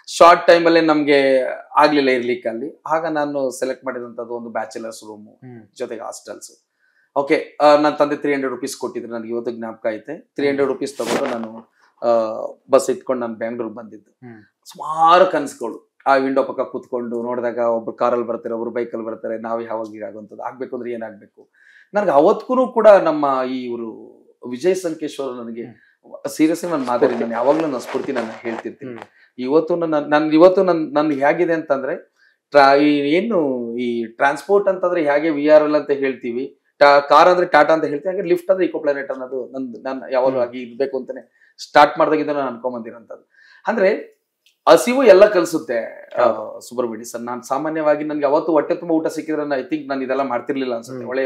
Speaker 1: ಶಾರ್ಟ್ ಟೈಮ್ ಅಲ್ಲೇ ನಮ್ಗೆ ಆಗ್ಲಿಲ್ಲ ಇರ್ಲಿಕ್ಕೆ ಅಲ್ಲಿ. ಆಗ ನಾನು ಸೆಲೆಕ್ಟ್ ಮಾಡಿದಂತದ್ದು ಒಂದು ಬ್ಯಾಚುಲರ್ಸ್ ರೂಮು ಜೊತೆಗೆ ಹಾಸ್ಟೆಲ್ಸ್. ಓಕೆ, ನನ್ನ ತಂದೆ 300 ರೂಪೀಸ್ ಕೊಟ್ಟಿದ್ರು, ನನಗೆ ಇವತ್ತು ಜ್ಞಾಪಕ ಐತೆ. 300 ರೂಪೀಸ್ ತಗೊಂಡು ನಾನು ಬಸ್ ಇಟ್ಕೊಂಡು ನಾನು ಬೆಂಗಳೂರಿಗೆ ಬಂದಿದ್ದು. ಸುಮಾರು ಕನಸುಗಳು, ಆ ವಿಂಡೋ ಪಕ್ಕ ಕೂತ್ಕೊಂಡು ನೋಡಿದಾಗ ಒಬ್ರು ಕಾರಲ್ಲಿ ಬರ್ತಾರೆ, ಒಬ್ರು ಬೈಕಲ್ಲಿ ಬರ್ತಾರೆ, ನಾವು ಯಾವಾಗ ಆಗುವಂಥದ್ದು ಆಗ್ಬೇಕು ಅಂದ್ರೆ ಏನಾಗ್ಬೇಕು. ನನಗೆ ಅವತ್ತಿಗೂ ಕೂಡ ನಮ್ಮ ಇವರು ವಿಜಯ್ ಸಂಕೇಶ್ವರ್ ನನಗೆ ಸೀರಿಯಸ್ಲಿ ನನ್ನ ಮಾದರಿ, ನಾನು ಯಾವಾಗ್ಲೂ ನನ್ನ ಸ್ಫೂರ್ತಿ ನಾನು ಹೇಳ್ತಿರ್ತೀನಿ. ಇವತ್ತು ನನ್ಗೆ ಹೇಗಿದೆ ಅಂತಂದ್ರೆ ಏನು ಈ ಟ್ರಾನ್ಸ್ಪೋರ್ಟ್ ಅಂತಂದ್ರೆ ಹೇಗೆ VRL ಅಂತ ಹೇಳ್ತೀವಿ, ಕಾರ್ ಅಂದ್ರೆ ಟಾಟಾ ಅಂತ ಹೇಳ್ತೀವಿ, ಹಾಗೆ ಲಿಫ್ಟ್ ಅಂದ್ರೆ ಇಕೋ ಪ್ಲಾನೆಟ್ ಅನ್ನೋದು ನಾನು ಯಾವಾಗಲೂ ಆಗಿ ಇರ್ಬೇಕು ಅಂತಾನೆ ಸ್ಟಾರ್ಟ್ ಮಾಡಿದಾಗಿದ್ದ ನಾನು ಅನ್ಕೊಂಬಂದಿರೋಂಥದ್ದು. ಅಂದ್ರೆ ಹಸಿವು ಎಲ್ಲ ಕಲಿಸುತ್ತೆ ಸುಬ್ರಹ್ಮಣ್ಯ ಸರ್. ನಾನು ಸಾಮಾನ್ಯವಾಗಿ ನನ್ಗೆ ಅವತ್ತು ಹೊಟ್ಟೆ ತುಂಬ ಊಟ ಸಿಕ್ಕಿದ್ರೆ ಐ ಥಿಂಕ್ ನಾನು ಇದೆಲ್ಲ ಮಾಡ್ತಿರ್ಲಿಲ್ಲ ಅನ್ಸುತ್ತೆ. ಒಳ್ಳೆ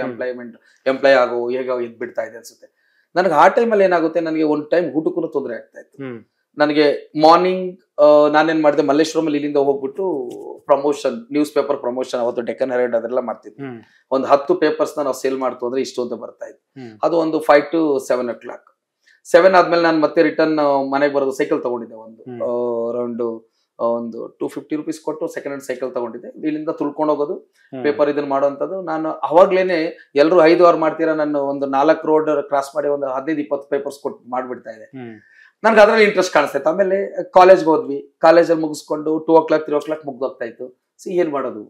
Speaker 1: ಎಂಪ್ಲಾಯ್ ಆಗೋ ಹೇಗ ಎದ್ ಬಿಡ್ತಾ ಇದೆ ಅನ್ಸುತ್ತೆ. ನನಗೆ ಆ ಟೈಮಲ್ಲಿ ಏನಾಗುತ್ತೆ, ನನಗೆ ಒಂದು ಟೈಮ್ ಊಟಕ್ಕೂ ತೊಂದರೆ ಆಗ್ತಾ ಇತ್ತು. ನನಗೆ ಮಾರ್ನಿಂಗ್ ನಾನೇನ್ ಮಾಡಿದೆ, ಮಲ್ಲೇಶ್ವರಮಲ್ಲಿ ಇಲ್ಲಿಂದ ಹೋಗ್ಬಿಟ್ಟು ಪ್ರಮೋಷನ್, ನ್ಯೂಸ್ ಪೇಪರ್ ಪ್ರಮೋಷನ್, ಅವತ್ತು ಡೆಕ್ಕನ್ ಹೆರಾಲ್ಡ್ ಅದೆಲ್ಲ ಮಾಡ್ತಿದ್ವಿ. ಒಂದು 10 ಪೇಪರ್ಸ್ ನಾವು ಸೇಲ್ ಮಾಡ್ತು ಅಂದ್ರೆ ಇಷ್ಟು ಅಂತ ಬರ್ತಾ ಇತ್ತು. ಅದು ಒಂದು 5 to 7 o'clock. 7 ಆದ್ಮೇಲೆ ನಾನು ಮತ್ತೆ ರಿಟರ್ನ್ ಮನೆಗೆ ಬರೋದು. ಸೈಕಲ್ ತಗೊಂಡಿದ್ದೆ ಒಂದು ಅರೌಂಡ್ ಒಂದು 250 ರೂಪೀಸ್ ಕೊಟ್ಟು ಸೆಕೆಂಡ್ ಹ್ಯಾಂಡ್ ಸೈಕಲ್ ತಗೊಂಡಿದ್ದೆ. ಇಲ್ಲಿಂದ ತುಳ್ಕೊಂಡು ಹೋಗೋದು, ಪೇಪರ್ ಇದನ್ನ ಮಾಡುವಂಥದ್ದು. ನಾನು ಅವಾಗ್ಲೇನೆ ಎಲ್ಲರೂ 5 hour ಮಾಡ್ತೀರಾ, ನಾನು ಒಂದು 4 ರೋಡ್ ಕ್ರಾಸ್ ಮಾಡಿ ಒಂದು 15-20 ಪೇಪರ್ಸ್ ಕೊಟ್ಟು ಮಾಡ್ಬಿಡ್ತಾ ಇದೆ. ನನ್ಗೆ ಅದ್ರಲ್ಲಿ ಇಂಟ್ರೆಸ್ಟ್ ಕಾಣಿಸ್ತಾ ಇತ್ತು. ಆಮೇಲೆ ಕಾಲೇಜ್ಗೆ ಹೋದ್ವಿ, ಕಾಲೇಜಲ್ಲಿ ಮುಗಿಸ್ಕೊಂಡು 2 o'clock 3 o'clock ಮುಗ್ದೋಗ್ತಾ ಇತ್ತು. ಏನ್ ಮಾಡೋದು,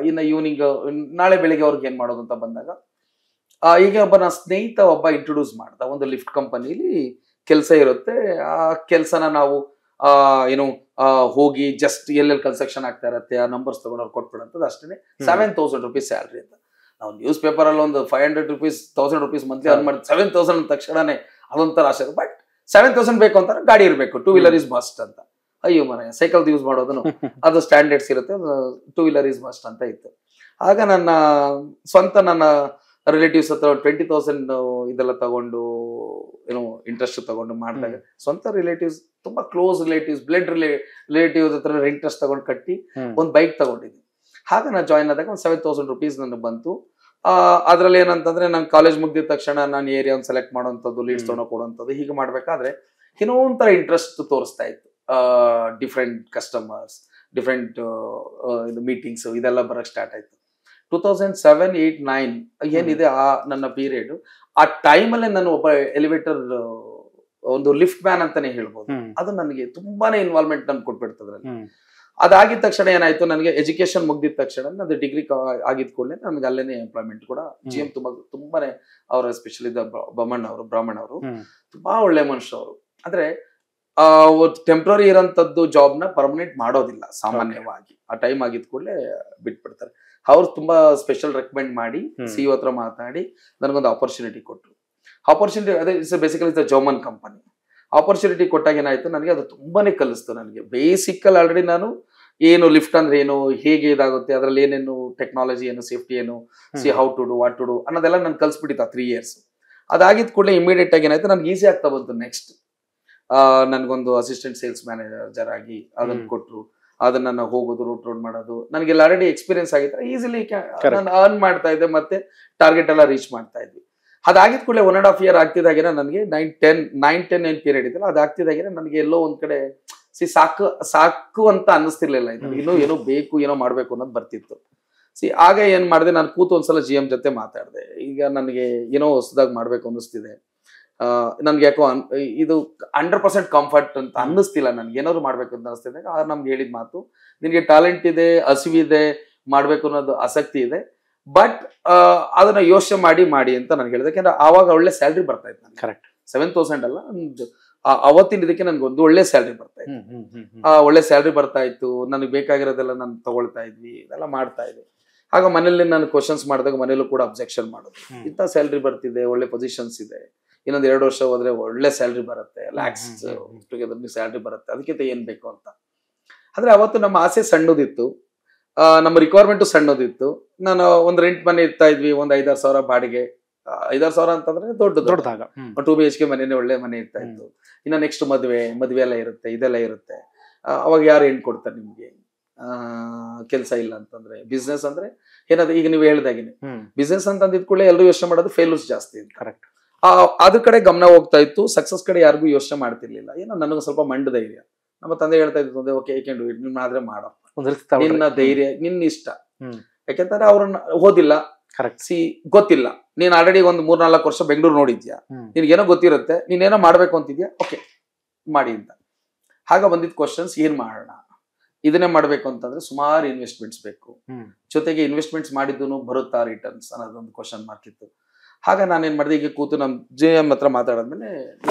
Speaker 1: ಇನ್ನು ಈವ್ನಿಂಗ್ ನಾಳೆ ಬೆಳಿಗ್ಗೆ ಅವ್ರಿಗೆ ಏನ್ ಮಾಡೋದು ಅಂತ ಬಂದಾಗ ಈಗ ಒಬ್ಬ ನನ್ನ ಸ್ನೇಹಿತ ಒಬ್ಬ ಇಂಟ್ರೊಡ್ಯೂಸ್ ಮಾಡ್ದ, ಒಂದು ಲಿಫ್ಟ್ ಕಂಪನಿಲಿ ಕೆಲಸ ಇರುತ್ತೆ, ಆ ಕೆಲಸನ ನಾವು ಏನು ಹೋಗಿ ಜಸ್ಟ್ ಎಲ್ಲೆಲ್ಲಿ ಕನ್ಸ್ಟ್ರಕ್ಷನ್ ಆಗ್ತಾ ಇರತ್ತೆ ಆ ನಂಬರ್ಸ್ ತಗೊಂಡು ಅವ್ರು ಕೊಟ್ಬಿಡಂತದ್ದು ಅಷ್ಟೇ. 7,000 ರೂಪೀಸ್ ಸ್ಯಾಲ್ರಿ ಅಂತ. ನಾವು ನ್ಯೂಸ್ ಪೇಪರ್ ಅಲ್ಲಿ ಒಂದು 500 ರೂಪೀಸ್ 1000 ರೂಪೀಸ್ ಮಂತ್ಲಿ ಅರ್ನ್ ಮಾಡಿ 7,000 ಅಂದ ತಕ್ಷಣನೇ ಅದೊಂಥರ ಆಸೆ. ಬಟ್ 7,000 ಬೇಕು ಅಂತಾರೆ, ಗಾಡಿ ಇರಬೇಕು, 2 wheeler ಇಸ್ ಮಸ್ಟ್ ಅಂತ. ಅಯ್ಯೋ ಮನೆ ಸೈಕಲ್ ಯೂಸ್ ಮಾಡೋದನ್ನು ಅದು ಸ್ಟ್ಯಾಂಡರ್ಡ್ಸ್ ಇರುತ್ತೆ, 2 wheeler ಇಸ್ ಮಸ್ಟ್ ಅಂತ ಇತ್ತು. ಆಗ ನನ್ನ ಸ್ವಂತ ನನ್ನ ರಿಲೇಟಿವ್ಸ್ ಹತ್ರ 20,000 ಇದೆಲ್ಲ ತಗೊಂಡು ಏನೋ ಇಂಟ್ರೆಸ್ಟ್ ತಗೊಂಡು ಮಾಡಿದಾಗ, ಸ್ವಂತ ರಿಲೇಟಿವ್ಸ್ ತುಂಬಾ ಕ್ಲೋಸ್ ರಿಲೇಟಿವ್ಸ್, ಬ್ಲಡ್ ರಿಲೇಟಿವ್ಸ್ ಹತ್ರ ಇಂಟ್ರೆಸ್ಟ್ ತಗೊಂಡು ಕಟ್ಟಿ ಒಂದು ಬೈಕ್ ತಗೊಂಡಿದ್ದೆ. ಹಾಗೆ ನಾನು ಜಾಯ್ನ್ ಆದಾಗ ಒಂದು 7,000 ರೂಪೀಸ್ ನನಗೆ ಬಂತು. ಅದ್ರಲ್ಲಿ ಏನಂತಂದ್ರೆ ನಾನು ಕಾಲೇಜ್ ಮುಗ್ದಿದ ತಕ್ಷಣ ನಾನು ಏರಿಯಾ ಒಂದು ಸೆಲೆಕ್ಟ್ ಮಾಡೋಂಥದ್ದು, ಲೀಡ್ಸ್ ತೊಗೊಂಡು ಕೊಡುವಂಥದ್ದು, ಹೀಗೆ ಮಾಡ್ಬೇಕಾದ್ರೆ ಏನೋ ಒಂಥರ ಇಂಟ್ರೆಸ್ಟ್ ತೋರಿಸ್ತಾ ಇತ್ತು. ಡಿಫ್ರೆಂಟ್ ಕಸ್ಟಮರ್ಸ್, ಡಿಫ್ರೆಂಟ್ ಮೀಟಿಂಗ್ಸ್ ಇದೆಲ್ಲ ಬರಕ್ ಸ್ಟಾರ್ಟ್ ಆಯ್ತು. 2007, 8, 9 ಏನಿದೆ ಆ ನನ್ನ ಪೀರಿಯಡ್, ಆ ಟೈಮಲ್ಲೇ ನಾನು ಒಬ್ಬ ಎಲಿವೇಟರ್ ಒಂದು ಲಿಫ್ಟ್ ಮ್ಯಾನ್ ಅಂತಾನೆ ಹೇಳ್ಬೋದು. ಅದು ನನಗೆ ತುಂಬಾನೇ ಇನ್ವಾಲ್ವ್ಮೆಂಟ್ ನನ್ಗೆ ಕೊಟ್ಬಿಡ್ತದ್ರಲ್ಲಿ. ಅದಾಗಿದ ತಕ್ಷಣ ಏನಾಯ್ತು, ನನಗೆ ಎಜುಕೇಶನ್ ಮುಗ್ದಿದ ತಕ್ಷಣ ಅದು ಡಿಗ್ರಿ ಆಗಿದ ಕೂಡಲೇ ನನಗೆ ಅಲ್ಲೇನೆ ಎಂಪ್ಲಾಯ್ಮೆಂಟ್ ಕೂಡ GM ತುಂಬಾನೇ ಅವ್ರ ಎಸ್ಪೆಷಲಿ ಬ್ರಾಹ್ಮಣ್ ಅವರು ತುಂಬಾ ಒಳ್ಳೆ ಮನುಷ್ಯ ಅವರು. ಅಂದ್ರೆ ಟೆಂಪ್ರರಿ ಇರೋಂಥದ್ದು ಜಾಬ್ ನ ಪರ್ಮನೆಂಟ್ ಮಾಡೋದಿಲ್ಲ ಸಾಮಾನ್ಯವಾಗಿ. ಆ ಟೈಮ್ ಆಗಿದ ಕೂಡಲೇ ಬಿಟ್ಬಿಡ್ತಾರೆ. ಅವ್ರು ತುಂಬಾ ಸ್ಪೆಷಲ್ ರೆಕಮೆಂಡ್ ಮಾಡಿ CEO ಹತ್ರ ಮಾತಾಡಿ ನನಗೊಂದು ಆಪರ್ಚುನಿಟಿ ಕೊಟ್ಟರು. ಆಪರ್ಚುನಿಟಿ ಅದೇ basically it's German company. Opportunity ಕೊಟ್ಟಾಗ ಏನಾಯ್ತು, ನನಗೆ ಅದು ತುಂಬಾನೇ ಕಲಿಸ್ತು. ನನಗೆ ಬೇಸಿಕಲ್ ಆಲ್ರೆಡಿ ನಾನು ಏನು ಲಿಫ್ಟ್ ಅಂದ್ರೆ ಏನು, ಹೇಗೆ ಇದಾಗುತ್ತೆ, ಅದ್ರಲ್ಲಿ ಏನೇನು ಟೆಕ್ನಾಲಜಿ ಏನು, ಸೇಫ್ಟಿ ಏನು, how to do what to do ಅನ್ನೋದೆಲ್ಲ ನಾನು ಕಲಿಸ್ಬಿಟ್ಟಿತ್ತು 3 years. ಅದಾಗಿದ್ ಕೂಡಲೇ ಇಮಿಡಿಯೇಟ್ ಆಗಿ ಏನಾಯ್ತು, ನನ್ಗೆ ಈಸಿ ಆಗ್ತಾ ಬಂತು. ನೆಕ್ಸ್ಟ್ ನನ್ಗೊಂದು ಅಸಿಸ್ಟೆಂಟ್ ಸೇಲ್ಸ್ ಮ್ಯಾನೇಜರ್ ಆಗಿ ಅದನ್ನ ಕೊಟ್ರು. ಅದನ್ನ ನಾನು ಹೋಗೋದು, ರೂಟ್ ರೋಡ್ ಮಾಡೋದು, ನನಗೆಲ್ಲ ಆಲ್ರೆಡಿ ಎಕ್ಸ್ಪೀರಿಯನ್ಸ್ ಆಗಿತ್ತು. ಈಸಿಲಿ ನಾನು ಅರ್ನ್ ಮಾಡ್ತಾ ಇದ್ದೆ, ಮತ್ತೆ ಟಾರ್ಗೆಟ್ ಎಲ್ಲ ರೀಚ್ ಮಾಡ್ತಾ ಇದ್ವಿ. ಅದಾಗಿದ್ ಕೂಡಲೇ 1.5 year ಆಗ್ತಿದಾಗೇನೆ ನನಗೆ 9-10 ಪೀರಿಯಡ್ ಇದೆಲ್ಲ, ಅದಾಗ್ತಿದಾಗೇನೆ ನನಗೆ ಎಲ್ಲೋ ಒಂದ್ ಕಡೆ ಸಾಕು ಅಂತ ಅನ್ನಿಸ್ತಿರ್ಲಿಲ್ಲ. ಇನ್ನೂ ಏನೋ ಬೇಕು, ಏನೋ ಮಾಡ್ಬೇಕು ಅನ್ನೋದು ಬರ್ತಿತ್ತು. ಆಗ ಏನ್ ಮಾಡಿದೆ, ನಾನು ಕೂತು ಒಂದ್ಸಲ GM ಜೊತೆ ಮಾತಾಡಿದೆ. ಈಗ ನನಗೆ ಏನೋ ಹೊಸದಾಗಿ ಮಾಡ್ಬೇಕು ಅನ್ನಿಸ್ತಿದೆ, ನನ್ಗೆ ಯಾಕೋ ಇದು 100% ಕಂಫರ್ಟ್ ಅಂತ ಅನ್ನಿಸ್ತಿಲ್ಲ, ನನ್ಗೆ ಏನಾದ್ರು ಮಾಡ್ಬೇಕು ಅಂತ ಅನಿಸ್ತಿದೆ. ನಮ್ಗೆ ಹೇಳಿದ ಮಾತು, ನಿನ್ಗೆ ಟ್ಯಾಲೆಂಟ್ ಇದೆ, ಹಸಿವಿದೆ, ಮಾಡ್ಬೇಕು ಅನ್ನೋದು ಆಸಕ್ತಿ ಇದೆ, ಬಟ್ ಅದನ್ನ ಯೋಚನೆ ಮಾಡಿ ಅಂತ ನಾನು ಹೇಳಿದೆ. ಯಾಕಂದ್ರೆ ಆವಾಗ ಒಳ್ಳೆ ಸ್ಯಾಲ್ರಿ ಬರ್ತಾ ಇತ್ತು ನನಗೆ. ಕರೆಕ್ಟ್ 7,000 ಅಲ್ಲ, ಅವತ್ತಿನ ಇದಕ್ಕೆ ನನ್ಗೆ ಒಂದು ಒಳ್ಳೆ ಸ್ಯಾಲ್ರಿ ಬರ್ತಾ ಇತ್ತು. ಒಳ್ಳೆ ಸ್ಯಾಲ್ರಿ ಬರ್ತಾ ಇತ್ತು, ನನಗೆ ಬೇಕಾಗಿರೋದೆಲ್ಲ ನಾನು ತಗೊಳ್ತಾ ಇದ್ವಿ, ಇದೆಲ್ಲ ಮಾಡ್ತಾ ಇದ್ವಿ. ಆಗ ಮನೇಲಿ ನಾನು ಕ್ವಶನ್ಸ್ ಮಾಡಿದಾಗ ಮನೇಲೂ ಕೂಡ ಅಬ್ಜೆಕ್ಷನ್ ಮಾಡೋದು, ಇಂಥ ಸ್ಯಾಲ್ರಿ ಬರ್ತಿದೆ, ಒಳ್ಳೆ ಪೊಸಿಷನ್ಸ್ ಇದೆ, ಇನ್ನೊಂದು 2 ವರ್ಷ ಹೋದ್ರೆ ಒಳ್ಳೆ ಸ್ಯಾಲ್ರಿ ಬರುತ್ತೆ, ಲ್ಯಾಕ್ಸ್ ಟುಗೆದರ್ ಸ್ಯಾಲ್ರಿ ಬರುತ್ತೆ, ಅದಕ್ಕಿಂತ ಏನ್ ಬೇಕು ಅಂತ. ಆದ್ರೆ ಅವತ್ತು ನಮ್ಮ ಆಸೆ ಸಣ್ಣದಿತ್ತು, ನಮ್ಮ ರಿಕ್ವೈರ್ಮೆಂಟು ಸಣ್ಣದಿತ್ತು. ನಾನು ಒಂದು ರೆಂಟ್ ಮನೆ ಇರ್ತಾ ಇದ್ವಿ, ಒಂದು 5-6 ಸಾವಿರ ಬಾಡಿಗೆ. 5-6 ಸಾವಿರ ಅಂತಂದ್ರೆ ದೊಡ್ಡದಾಗ 2 BHK ಮನೆನೇ ಒಳ್ಳೆ ಮನೆ ಇರ್ತಾ ಇತ್ತು. ಇನ್ನು ನೆಕ್ಸ್ಟ್ ಮದ್ವೆ ಎಲ್ಲ ಇರುತ್ತೆ, ಇದೆಲ್ಲ ಇರುತ್ತೆ. ಅವಾಗ ಯಾರು ಹೆಣ್ಣು ಕೊಡ್ತಾರೆ ನಿಮ್ಗೆ? ಕೆಲಸ ಇಲ್ಲ ಅಂತಂದ್ರೆ. ಬಿಸ್ನೆಸ್ ಅಂದ್ರೆ ಏನಾದ್ರು ಈಗ ನೀವು ಹೇಳ್ದಾಗಿನೇ ಬಿಸ್ನೆಸ್ ಅಂತ ಅಂದಿದ್ ಕೂಡಲೇ ಎಲ್ಲರೂ ಯೋಚನೆ ಮಾಡೋದು ಫೇಲ್ಯೂರ್ಸ್ ಜಾಸ್ತಿ ಅಂತ.
Speaker 2: ಕರೆಕ್ಟ್.
Speaker 1: ಅದ್ರ ಕಡೆ ಗಮನ ಹೋಗ್ತಾ ಇತ್ತು, ಸಕ್ಸಸ್ ಕಡೆ ಯಾರಿಗೂ ಯೋಚನೆ ಮಾಡ್ತಿರ್ಲಿಲ್ಲ. ಏನೋ ನನಗೆ ಸ್ವಲ್ಪ ಮಂಡ ಧೈರ್ಯ. ನಮ್ಮ ತಂದೆ ಹೇಳ್ತಾ ಇದ್ದು, ಓಕೆ ಏಕೆಂಡು ನಿನ್ನ ಆದ್ರೆ ಮಾಡಪ್ಪ, ನಿನ್ನ ಧೈರ್ಯ ನಿನ್ನ ಇಷ್ಟ. ಯಾಕೆಂತಂದ್ರೆ ಅವ್ರನ್ನ ಓದಿಲ್ಲ, ಗೊತ್ತಿಲ್ಲ, ನೀನ್ ಆಲ್ರೆಡಿ ಒಂದು 3-4 ವರ್ಷ ಬೆಂಗಳೂರು ನೋಡಿದ್ಯಾ, ನಿನ್ಗೇನೋ ಗೊತ್ತಿರುತ್ತೆ, ನೀನೇನೋ ಮಾಡ್ಬೇಕು ಅಂತಿದ್ಯಾ, ಓಕೆ ಮಾಡಿ ಅಂತ. ಆಗ ಬಂದಿದ್ ಕ್ವಶನ್ಸ್, ಏನ್ ಮಾಡೋಣ, ಇದನ್ನೇ ಮಾಡ್ಬೇಕು ಅಂತಂದ್ರೆ ಸುಮಾರು ಇನ್ವೆಸ್ಟ್ಮೆಂಟ್ಸ್ ಬೇಕು, ಜೊತೆಗೆ ಇನ್ವೆಸ್ಟ್ಮೆಂಟ್ಸ್ ಮಾಡಿದ್ದು ಬರುತ್ತಾ ರಿಟರ್ನ್ಸ್ ಅನ್ನೋದೊಂದು ಕ್ವಶನ್ ಮಾರ್ಕ್ ಇತ್ತು. ಆಗ ನಾನೇನ್ ಮಾಡಿದೆ, ಈಗ ಕೂತು ನಮ್ GM ಹತ್ರ ಮಾತಾಡಾದ್ಮೇಲೆ,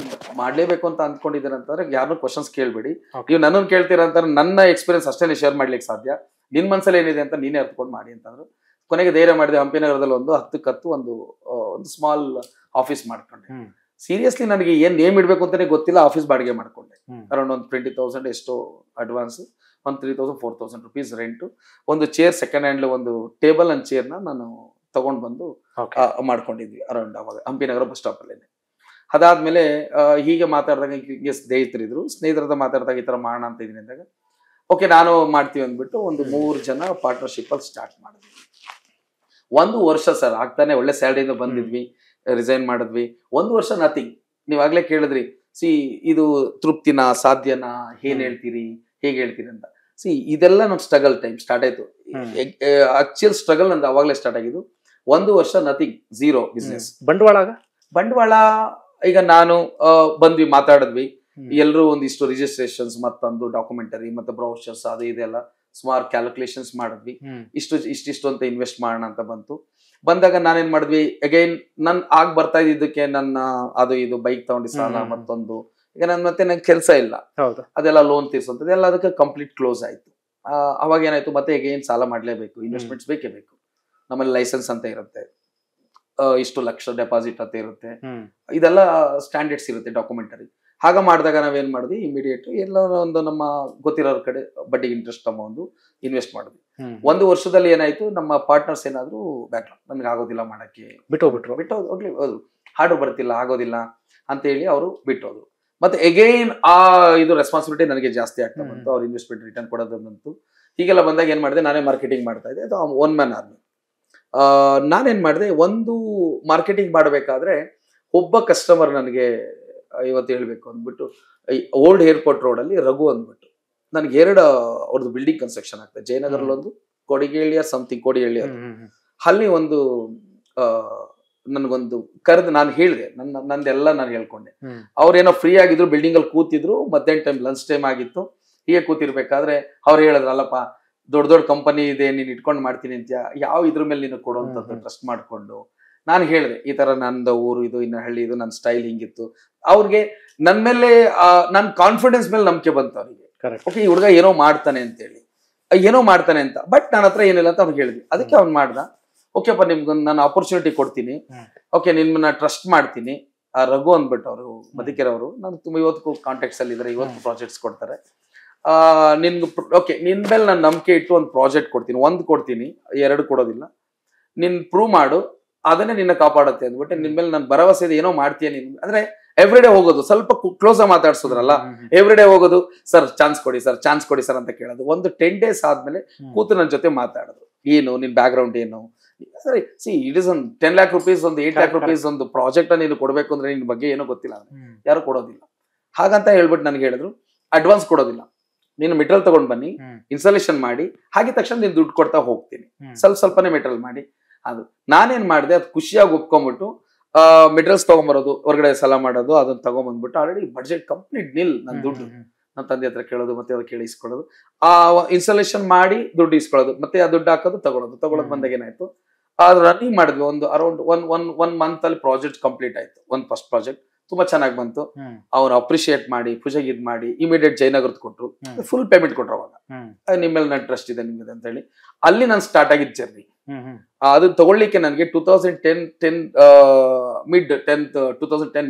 Speaker 1: ಮಾಡ್ಲೇಬೇಕು ಅಂತ ಅಂದ್ಕೊಂಡಿದ್ದೀರ ಅಂತಂದ್ರೆ ಯಾರನ್ನೂ ಕ್ವಶನ್ಸ್ ಕೇಳ್ಬೇಡಿ, ನೀವು ನನ್ನನ್ನು ಕೇಳ್ತೀರಾ ಅಂತಾರೆ, ನನ್ನ ಎಕ್ಸ್ಪೀರಿಯನ್ಸ್ ಅಷ್ಟೇ ಶೇರ್ ಮಾಡ್ಲಿಕ್ಕೆ ಸಾಧ್ಯ, ನಿನ್ ಮನ್ಸಲ್ಲಿ ಏನಿದೆ ಅಂತ ನೀನೇ ಅರ್ಥಕೊಂಡು ಮಾಡಿ ಅಂತಂದ್ರು. ಕೊನೆಗೆ ಧೈರ್ಯ ಮಾಡಿದೆ, ಹಂಪಿ ನಗರದಲ್ಲಿ ಒಂದು 10 ಒಂದು ಸ್ಮಾಲ್ ಆಫೀಸ್ ಮಾಡ್ಕೊಂಡೆ. ಸೀರಿಯಸ್ಲಿ ನನಗೆ ಏನ್ ನೇಮ್ ಇಡ್ಬೇಕು ಅಂತಾನೆ ಗೊತ್ತಿಲ್ಲ, ಆಫೀಸ್ ಬಾಡಿಗೆ ಮಾಡ್ಕೊಂಡೆ. ಅರೌಂಡ್ ಒಂದು 20,000 ಎಷ್ಟೋ ಅಡ್ವಾನ್ಸ್, ಒಂದು 3,000-4,000 rupees ರೆಂಟು, ಒಂದು ಚೇರ್ ಸೆಕೆಂಡ್ ಹ್ಯಾಂಡ್, ಒಂದು ಟೇಬಲ್ ಅಂಡ್ ಚೇರ್ನ ನಾನು ತಗೊಂಡ್ ಬಂದು ಮಾಡ್ಕೊಂಡಿದ್ವಿ ಅರೌಂಡ್ ಅವಾಗ ಹಂಪಿ ನಗರ ಬಸ್ ಸ್ಟಾಪ್ ಅಲ್ಲೇನೆ. ಅದಾದ್ಮೇಲೆ ಹೀಗೆ ಮಾತಾಡಿದಾಗ ಹೀಗೆ ಸ್ನೇಹಿತರಿದ್ರು, ಸ್ನೇಹಿತರದ ಮಾತಾಡಿದಾಗ ಈ ತರ ಮಾಡೋಣ ಅಂತ ಇದೀನಿ ಅಂದಾಗ, ಓಕೆ ನಾನು ಮಾಡ್ತೀವಿ ಅಂದ್ಬಿಟ್ಟು ಒಂದು 3 ಜನ ಪಾರ್ಟ್ನರ್ಶಿಪ್ ಅಲ್ಲಿ ಸ್ಟಾರ್ಟ್ ಮಾಡಿದ್ವಿ. 1 ವರ್ಷ ಸರ್ ಆಗ್ತಾನೆ, ಒಳ್ಳೆ ಸ್ಯಾಲರಿಯಿಂದ ಬಂದಿದ್ವಿ, ರಿಸೈನ್ ಮಾಡಿದ್ವಿ. 1 ವರ್ಷ ನಥಿಂಗ್. ನೀವಾಗ್ಲೇ ಕೇಳಿದ್ರಿ, ಇದು ತೃಪ್ತಿನ, ಸಾಧ್ಯನಾ, ಏನ್ ಹೇಳ್ತೀರಿ, ಹೇಗೆ ಹೇಳ್ತೀರಿ ಅಂತ. ಇದೆಲ್ಲ ನಮ್ ಸ್ಟ್ರಗಲ್ ಟೈಮ್ ಸ್ಟಾರ್ಟ್ ಆಯ್ತು. ಆಕ್ಚುಯಲ್ ಸ್ಟ್ರಗಲ್ ನಂದು ಅವಾಗ್ಲೇ ಸ್ಟಾರ್ಟ್ ಆಗಿದ್ದು. 1 ವರ್ಷ ನಥಿಂಗ್, ಝೀರೋ ಬಿಸ್ನೆಸ್. ಬಂಡವಾಳ ಈಗ ನಾನು ಬಂದ್ವಿ, ಮಾತಾಡಿದ್ವಿ, ಎಲ್ಲರೂ ಒಂದಿಷ್ಟು ರಿಜಿಸ್ಟ್ರೇಷನ್ಸ್, ಮತ್ತೊಂದು ಡಾಕ್ಯುಮೆಂಟರಿ, ಮತ್ತೆ ಬ್ರೌಚರ್ಸ್, ಅದು ಇದೆಲ್ಲ ಸುಮಾರು ಕ್ಯಾಲ್ಕುಲೇಷನ್ಸ್ ಮಾಡಿದ್ವಿ. ಇಷ್ಟು ಅಂತ ಇನ್ವೆಸ್ಟ್ ಮಾಡೋಣ ಅಂತ ಬಂದಾಗ ನಾನೇನ್ ಮಾಡಿದ್ವಿ, ಅಗೈನ್ ನನ್ ಬರ್ತಾ ಇದ್ದಕ್ಕೆ ನನ್ನ ಅದು ಇದು ಬೈಕ್ ತಗೊಂಡಿ ಸಾಲ, ಮತ್ತೊಂದು, ಈಗ ನಂಗೆ ಕೆಲಸ ಇಲ್ಲ, ಅದೆಲ್ಲ ಲೋನ್ ತೀರ್ಸೋಂಥದ್ದು ಎಲ್ಲ ಅದಕ್ಕೆ ಕಂಪ್ಲೀಟ್ ಕ್ಲೋಸ್ ಆಯ್ತು. ಅವಾಗ ಏನಾಯ್ತು, ಮತ್ತೆ ಅಗೈನ್ ಸಾಲ ಮಾಡ್ಲೇಬೇಕು, ಇನ್ವೆಸ್ಟ್ಮೆಂಟ್ಸ್ ಬೇಕೇ ಬೇಕು. ನಮ್ಮಲ್ಲಿ ಲೈಸೆನ್ಸ್ ಅಂತ ಇರುತ್ತೆ, ಇಷ್ಟು ಲಕ್ಷ ಡೆಪಾಸಿಟ್ ಅಂತ ಇರುತ್ತೆ, ಇದೆಲ್ಲ ಸ್ಟ್ಯಾಂಡರ್ಡ್ಸ್ ಇರುತ್ತೆ ಡಾಕ್ಯುಮೆಂಟರಿ. ಹಾಗ ಮಾಡಿದಾಗ ನಾವೇನ್ ಮಾಡಿದ್ವಿ, ಇಮಿಡಿಯೇಟ್ ಎಲ್ಲ ಒಂದು ನಮ್ಮ ಗೊತ್ತಿರೋರ ಕಡೆ ಬಡ್ಡಿಗೆ ಇಂಟ್ರೆಸ್ಟ್ ತಗೊಂಡು ಇನ್ವೆಸ್ಟ್ ಮಾಡಿದ್ವಿ. 1 ವರ್ಷದಲ್ಲಿ ಏನಾಯ್ತು, ನಮ್ಮ ಪಾರ್ಟ್ನರ್ಸ್ ಏನಾದ್ರು ಬ್ಯಾಕ್ಲಾಗ್, ನಮ್ಗೆ ಆಗೋದಿಲ್ಲ ಮಾಡಕ್ಕೆ, ಬಿಟ್ಟು ಹೋಗ್ಲಿ, ಹಾರ್ಡ್ ಬರ್ತಿಲ್ಲ, ಆಗೋದಿಲ್ಲ ಅಂತ ಹೇಳಿ ಅವರು ಬಿಟ್ಟೋದ್ರು. ಮತ್ತೆ ಅಗೈನ್ ಇದು ರೆಸ್ಪಾನ್ಸಿಬಿಲಿಟಿ ನನಗೆ ಜಾಸ್ತಿ ಆಗ್ತಾ ಬಂತು, ಅವ್ರು ಇನ್ವೆಸ್ಟ್ಮೆಂಟ್ ರಿಟರ್ನ್ ಕೊಡೋದಂತೂ. ಹೀಗೆಲ್ಲ ಬಂದಾಗ ಏನ್ ಮಾಡಿದೆ, ನಾನೇ ಮಾರ್ಕೆಟಿಂಗ್ ಮಾಡ್ತಾ ಇದ್ದೆ, ಅದು 1 man army. ನಾನೇನ್ ಮಾಡಿದೆ, ಒಂದು ಮಾರ್ಕೆಟಿಂಗ್ ಮಾಡಬೇಕಾದ್ರೆ ಒಬ್ಬ ಕಸ್ಟಮರ್ ನನಗೆ ಇವತ್ತು ಹೇಳ್ಬೇಕು ಅಂದ್ಬಿಟ್ಟು, ಓಲ್ಡ್ ಏರ್ಪೋರ್ಟ್ ರೋಡ್ ಅಲ್ಲಿ ರಘು ಅಂದ್ಬಿಟ್ಟು ನನಗೆ 2 ಅವ್ರದ್ದು ಬಿಲ್ಡಿಂಗ್ ಕನ್ಸ್ಟ್ರಕ್ಷನ್ ಆಗ್ತದೆ, ಜಯನಗರಲ್ಲಿ ಒಂದು, ಕೊಡಿಗೇಳಿಯ ಸಮಥಿಂಗ್, ಕೊಡಿಗೇಳಿ ಅಲ್ಲಿ ಒಂದು ನನ್ಗೊಂದು ಕರೆದು ನಾನು ಹೇಳಿದೆ, ನಂದೆಲ್ಲ ನಾನು ಹೇಳ್ಕೊಂಡೆ. ಅವ್ರೇನೋ ಫ್ರೀ ಆಗಿದ್ರು, ಬಿಲ್ಡಿಂಗ್ ಅಲ್ಲಿ ಕೂತಿದ್ರು, ಮಧ್ಯಾಹ್ನ ಟೈಮ್ ಲಂಚ್ ಟೈಮ್ ಆಗಿತ್ತು, ಹೀಗೆ ಕೂತಿರ್ಬೇಕಾದ್ರೆ ಅವ್ರು ಹೇಳಿದ್ರು, ಅಲ್ಲಪ್ಪ ದೊಡ್ಡ ಕಂಪನಿ ಇದೆ, ನೀನ್ ಇಟ್ಕೊಂಡು ಮಾಡ್ತೀನಿ ಅಂತ, ಯಾವ ಇದ್ರ ಮೇಲೆ ನೀನು ಕೊಡುವಂಥದ್ದು ಟ್ರಸ್ಟ್ ಮಾಡ್ಕೊಂಡು. ನಾನು ಹೇಳಿದೆ, ಈ ತರ ನಂದು ಊರು ಇದು, ಇನ್ನ ಹಳ್ಳಿ ಇದು, ನನ್ನ ಸ್ಟೈಲ್ ಹಿಂಗಿತ್ತು. ಅವ್ರಿಗೆ ನನ್ ಮೇಲೆ ನನ್ ಕಾನ್ಫಿಡೆನ್ಸ್ ಮೇಲೆ ನಂಬಿಕೆ ಬಂತು ಅವ್ರಿಗೆ. ಓಕೆ, ಈ ಹುಡುಗ ಏನೋ ಮಾಡ್ತಾನೆ ಅಂತ, ಬಟ್ ನನ್ನ ಹತ್ರ ಏನಿಲ್ಲ ಅಂತ ಅವ್ನಿಗೆ ಹೇಳಿದ್ವಿ. ಅದಕ್ಕೆ ಅವ್ನು ಮಾಡ್ದ, ಓಕೆಪ್ಪ ನಿಮ್ಗೊಂದು ನಾನು ಆಪರ್ಚುನಿಟಿ ಕೊಡ್ತೀನಿ, ಓಕೆ ನಿಮ್ಮನ್ನ ಟ್ರಸ್ಟ್ ಮಾಡ್ತೀನಿ. ಆ ರಘು ಅಂದ್ಬಿಟ್ಟು ಅವರು ಮದಿಕೆರೆ ಅವರು, ನಾನು ತುಂಬಾ ಇವತ್ತು ಕಾಂಟ್ಯಾಕ್ಟ್ಸ್ ಅಲ್ಲಿ ಇದ್ದಾರೆ, ಇವತ್ತು ಪ್ರಾಜೆಕ್ಟ್ಸ್ ಕೊಡ್ತಾರೆ. ನಿನ್ಗೆ ಓಕೆ, ನಿನ್ ಮೇಲೆ ನಾನು ನಂಬಿಕೆ ಇಟ್ಟು ಒಂದು ಪ್ರಾಜೆಕ್ಟ್ ಕೊಡ್ತೀನಿ, 1 ಕೊಡ್ತೀನಿ, 2 ಕೊಡೋದಿಲ್ಲ, ನಿನ್ ಪ್ರೂವ್ ಮಾಡು, ಅದನ್ನೇ ನಿನ್ನ ಕಾಪಾಡುತ್ತೆ ಅಂದ್ಬಿಟ್ಟು, ನಿನ್ ಮೇಲೆ ನಾನು ಭರವಸೆ ಇದೆ, ಏನೋ ಮಾಡ್ತೀಯ ನೀನು ಅಂದ್ರೆ. ಎವ್ರಿಡೇ ಹೋಗೋದು, ಸ್ವಲ್ಪ ಕ್ಲೋಸ್ ಆಗಿ ಮಾತಾಡ್ಸೋದ್ರಲ್ಲ, ಎವ್ರಿಡೇ ಹೋಗೋದು, ಸರ್ ಚಾನ್ಸ್ ಕೊಡಿ ಸರ್ ಅಂತ ಕೇಳೋದು. ಒಂದು 10 days ಆದ್ಮೇಲೆ ಕೂತು ನನ್ನ ಜೊತೆ ಮಾತಾಡೋದು, ಏನು ನಿನ್ ಬ್ಯಾಕ್ ಗ್ರೌಂಡ್ ಏನು, ಸರಿ ಇಟ್ ಇಸ್ ಒಂದು 10 lakh rupees, ಒಂದು 8 lakh rupees ಒಂದು ಪ್ರಾಜೆಕ್ಟ್ ನೀನು ಕೊಡ್ಬೇಕು ಅಂದ್ರೆ ನಿನ್ ಬಗ್ಗೆ ಏನೋ ಗೊತ್ತಿಲ್ಲ, ಯಾರು ಕೊಡೋದಿಲ್ಲ. ಹಾಗಂತ ಹೇಳ್ಬಿಟ್ಟು ನನ್ಗೆ ಹೇಳಿದ್ರು, ಅಡ್ವಾನ್ಸ್ ಕೊಡೋದಿಲ್ಲ, ನೀನು ಮೆಟೀರಿಯಲ್ ತಗೊಂಡ್ ಬನ್ನಿ, ಇನ್ಸ್ಟಾಲೇಷನ್ ಮಾಡಿ, ಹಾಗೆ ತಕ್ಷಣ ನೀನು ದುಡ್ಡು ಕೊಡ್ತಾ ಹೋಗ್ತೀನಿ, ಸ್ವಲ್ಪನೇ ಮೆಟೀರಿಯಲ್ ಮಾಡಿ. ಅದು ನಾನೇನ್ ಮಾಡಿದೆ, ಅದು ಖುಷಿಯಾಗಿ ಒಪ್ಕೊಂಡ್ಬಿಟ್ಟು ಮೆಟೀರಿಯಲ್ಸ್ ತಗೊಂಬರೋದು, ಹೊರಗಡೆ ಸಾಲ ಮಾಡೋದು, ಅದನ್ನ ತಗೊಂಡ್ಬಂದ್ಬಿಟ್ಟು ಆಲ್ರೆಡಿ ಬಡ್ಜೆಟ್ ಕಂಪ್ಲೀಟ್ ನಿಲ್. ನನ್ನ ದುಡ್ಡು ನನ್ನ ತಂದೆ ಹತ್ರ ಕೇಳೋದು, ಮತ್ತೆ ಅದು ಕೇಳಿ ಇಸ್ಕೊಳ್ಳೋದು, ಇನ್ಸ್ಟಾಲೇಷನ್ ಮಾಡಿ ದುಡ್ಡು ಇಸ್ಕೊಳ್ಳೋದು, ಮತ್ತೆ ಆ ದುಡ್ಡು ಹಾಕೋದು, ತಗೊಳ್ಳೋದು ಬಂದಾಗ ಏನಾಯ್ತು, ಅದು ರನ್ನಿಂಗ್ ಮಾಡಿದ್ವಿ. ಒಂದು ಅರೌಂಡ್ ಒನ್ ಮಂತ್ ಅಲ್ಲಿ ಪ್ರಾಜೆಕ್ಟ್ ಕಂಪ್ಲೀಟ್ ಆಯ್ತು. ಒಂದು ಫಸ್ಟ್ ಪ್ರಾಜೆಕ್ಟ್ ತುಂಬಾ ಚೆನ್ನಾಗಿ ಬಂತು. ಅವ್ರು ಅಪ್ರಿಶಿಯೇಟ್ ಮಾಡಿ, ಪೂಜೆಗೆ ಇದ್ ಮಾಡಿ, ಇಮಿಡಿಯೇಟ್ ಜಯನಗರದ ಕೊಟ್ರು, ಫುಲ್ ಪೇಮೆಂಟ್ ಕೊಟ್ರು. ಅವಾಗ ನಿಮ್ಮೇಲೆ ನನ್ನ ಟ್ರಸ್ಟ್ ಇದೆ ನಿಮ್ಗೆ ಅಂತ ಹೇಳಿ ಅಲ್ಲಿ ನಾನು ಸ್ಟಾರ್ಟ್ ಆಗಿದ್ದ ಜರ್ನಿ. ಅದು ತಗೊಳ್ಳಿಕ್ಕೆ ನನಗೆ 2010